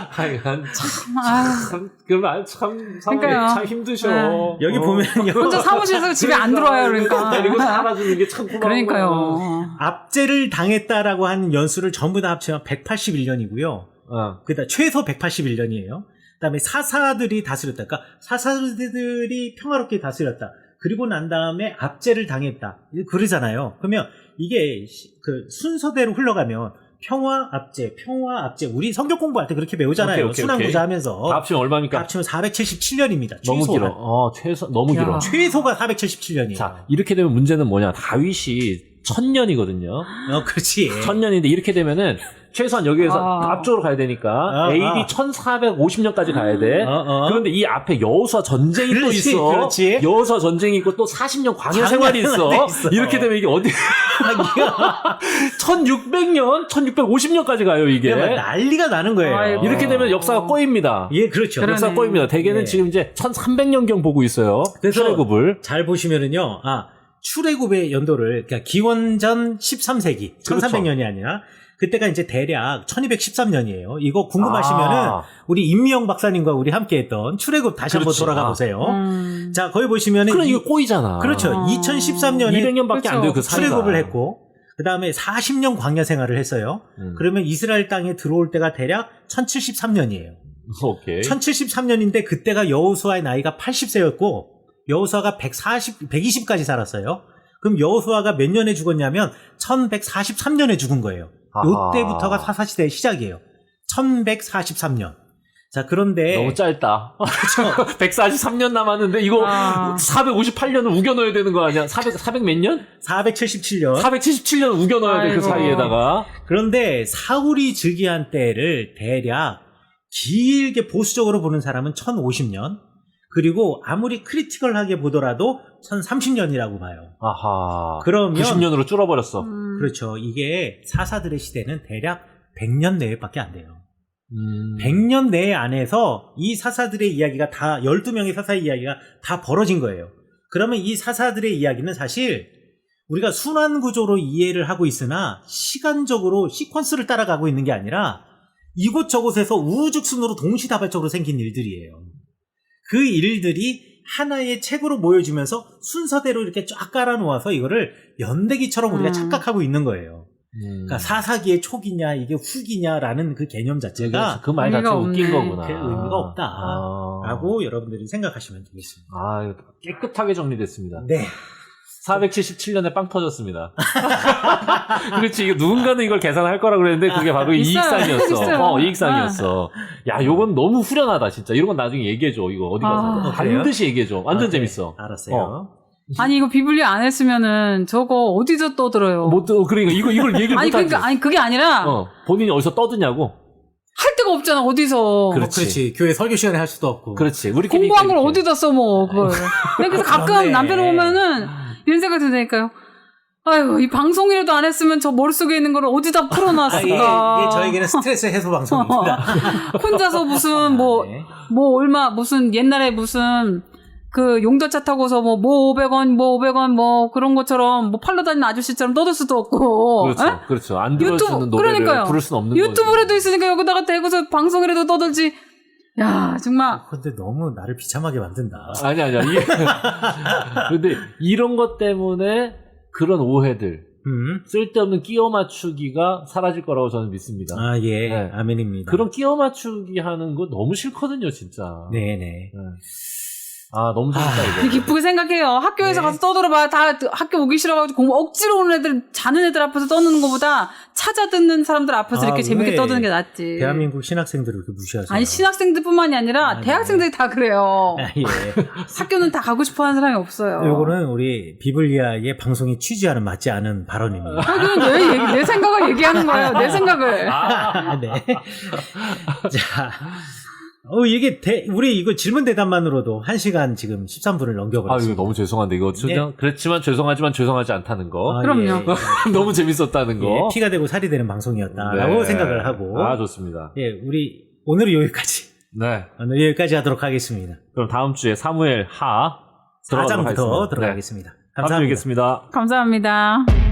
하여간 참 그러니까요. 참 힘드셔. 네. 여기 보면요. 혼자 사무실에서 집에 안 들어와요, 그러니까. 데리고 살아주는 게 참 고마운 그러니까요. 거야. 압제를 당했다라고 하는 연수를 전부 다 합치면 181년이고요. 그다음 최소 181년이에요. 그다음에 사사들이 다스렸다. 그러니까 사사들이 평화롭게 다스렸다. 그리고 난 다음에 압제를 당했다. 그러잖아요. 그러면 이게 그 순서대로 흘러가면 평화 압제. 우리 성경 공부할 때 그렇게 배우잖아요. 오케이. 순환고사 하면서. 다 합치면 얼마입니까? 합치면 477년입니다. 너무 길어. 너무 야. 길어. 최소가 477년이에요. 자, 이렇게 되면 문제는 뭐냐? 다윗이 1000년이거든요. 그렇지. 1000년인데 이렇게 되면은 최소한 여기에서 앞쪽으로 가야 되니까 AD 1450년까지 가야 돼. 그런데 이 앞에 여호수아 전쟁이 또 그렇지, 있어. 그렇지. 여호수아 전쟁이 있고 또 40년 광야 생활이 있어. 있어. 이렇게 되면 이게 어디 1600년, 1650년까지 가요, 이게. 난리가 나는 거예요. 아이고. 이렇게 되면 역사가 꼬입니다. 예, 그렇죠. 그러네. 역사가 꼬입니다. 대개는 네. 지금 이제 1300년경 보고 있어요. 그래서 출애굽을. 잘 보시면은요, 출애굽의 연도를, 그러니까 기원전 13세기, 1300년이 아니라, 그때가 이제 대략 1213년이에요. 이거 궁금하시면은, 우리 임미영 박사님과 우리 함께 했던 출애굽 다시 한번 그렇지. 돌아가 보세요. 자, 거기 보시면은. 그럼 이거 꼬이잖아. 그렇죠. 2013년에 200년밖에 안 돼요, 그 사이가. 출애굽을 했고, 그 다음에 40년 광야 생활을 했어요. 그러면 이스라엘 땅에 들어올 때가 대략 1073년이에요. 오케이. 1073년인데 그때가 여호수아의 나이가 80세였고 여호수아가 120까지 살았어요. 그럼 여호수아가 몇 년에 죽었냐면 1143년에 죽은 거예요. 아하. 요때부터가 사사시대의 시작이에요. 1143년. 자, 그런데 너무 짧다. 143년 남았는데 이거 458년을 우겨 넣어야 되는 거 아니야? 400 몇 년? 477년. 477년 우겨 넣어야 돼, 그 아이고. 사이에다가. 그런데 사울이 즉위한 때를 대략 길게 보수적으로 보는 사람은 1050년, 그리고 아무리 크리티컬하게 보더라도 1030년이라고 봐요. 아하. 그러면 90년으로 줄어버렸어. 그렇죠. 이게 사사들의 시대는 대략 100년 내외밖에 안 돼요. 100년 내에 안에서 이 사사들의 이야기가 다 12명의 사사의 이야기가 다 벌어진 거예요. 그러면 이 사사들의 이야기는 사실 우리가 순환 구조로 이해를 하고 있으나 시간적으로 시퀀스를 따라가고 있는 게 아니라 이곳저곳에서 우후죽순으로 동시다발적으로 생긴 일들이에요. 그 일들이 하나의 책으로 모여지면서 순서대로 이렇게 쫙 깔아놓아서 이거를 연대기처럼 우리가 착각하고 있는 거예요. 그러니까 사사기의 초기냐 이게 후기냐라는 그 개념 자체가 그 말 자체가 의미가 웃긴 없네. 거구나. 그 의미가 없다라고 여러분들이 생각하시면 되겠습니다. 아, 깨끗하게 정리됐습니다. 네. 477년에 빵 터졌습니다. 그렇지. 이거 누군가는 이걸 계산할 거라 그랬는데 그게 바로 있어요. 이익상이었어. 있어요. 이익상이었어. 야, 요건 너무 후련하다, 진짜. 이런 건 나중에 얘기해줘. 이거 어디 가서. 그래요? 반드시 얘기해줘. 완전 네. 재밌어. 알았어요. 아니 이거 비블리아 안 했으면은 저거 어디서 떠들어요? 그러니까 이걸 얘기를 아니 못하지. 그러니까 아니 그게 아니라 본인이 어디서 떠드냐고. 할 데가 없잖아 어디서. 그렇지. 교회 설교 시간에 할 수도 없고. 그렇지. 우리끼리 공부한 걸 이렇게. 어디다 써먹어 그걸. 내가 그래서 가끔 그렇네. 남편을 보면은 이런 생각이 드니까요. 아유 이 방송이라도 안 했으면 저 머릿속에 있는 걸 어디다 풀어놨을까. 이게 저에게는 스트레스 해소 방송입니다. 혼자서 무슨 뭐 네. 무슨 옛날에 무슨 그 용도차 타고서 뭐 500원 뭐 그런 것처럼 뭐 팔러 다니는 아저씨처럼 떠들 수도 없고. 그렇죠. 에? 그렇죠. 안 들어주는 노래를 그러니까요. 부를 수는 없는 거지. 유튜브라도 있으니까 여기다가 대고서 방송이라도 떠들지. 야 정말. 근데 너무 나를 비참하게 만든다. 아니야. 근데 이런 것 때문에 그런 오해들, 쓸데없는 끼워 맞추기가 사라질 거라고 저는 믿습니다. 아, 예. 네. 아멘입니다. 그런 끼워 맞추기 하는 거 너무 싫거든요, 진짜. 네네. 아, 너무 재밌다, 이거. 기쁘게 생각해요. 학교에서 네. 가서 떠들어봐. 다 학교 오기 싫어가지고 공부 억지로 오는 애들, 자는 애들 앞에서 떠드는 것보다 찾아 듣는 사람들 앞에서 아, 이렇게 재밌게 왜 떠드는 게 낫지. 대한민국 신학생들을 이렇게 무시하세요. 아니 신학생들뿐만이 아니라 아, 대학생들이 다 그래요. 아, 예. 학교는 다 가고 싶어하는 사람이 없어요. 요거는 우리 비블리아의 방송이 취지와는 맞지 않은 발언입니다. 그건 내 생각을 얘기하는 거예요. 내 생각을. 아, 네. 자, 이게 우리 이거 질문 대답만으로도 1시간 지금 13분을 아, 넘겨버렸습니다. 이거 너무 죄송한데, 이거. 그냥 그렇지만 죄송하지만 죄송하지 않다는 거. 아, 그럼요. 예. 너무 재밌었다는 거. 예, 피가 되고 살이 되는 방송이었다라고 네. 생각을 하고. 아, 좋습니다. 예, 우리 오늘은 여기까지. 네. 오늘 여기까지 하도록 하겠습니다. 그럼 다음 주에 사무엘 하 들어가도록 4장부터 하겠습니다. 들어가겠습니다. 다음 주에 감사합니다. 뵙겠습니다. 감사합니다.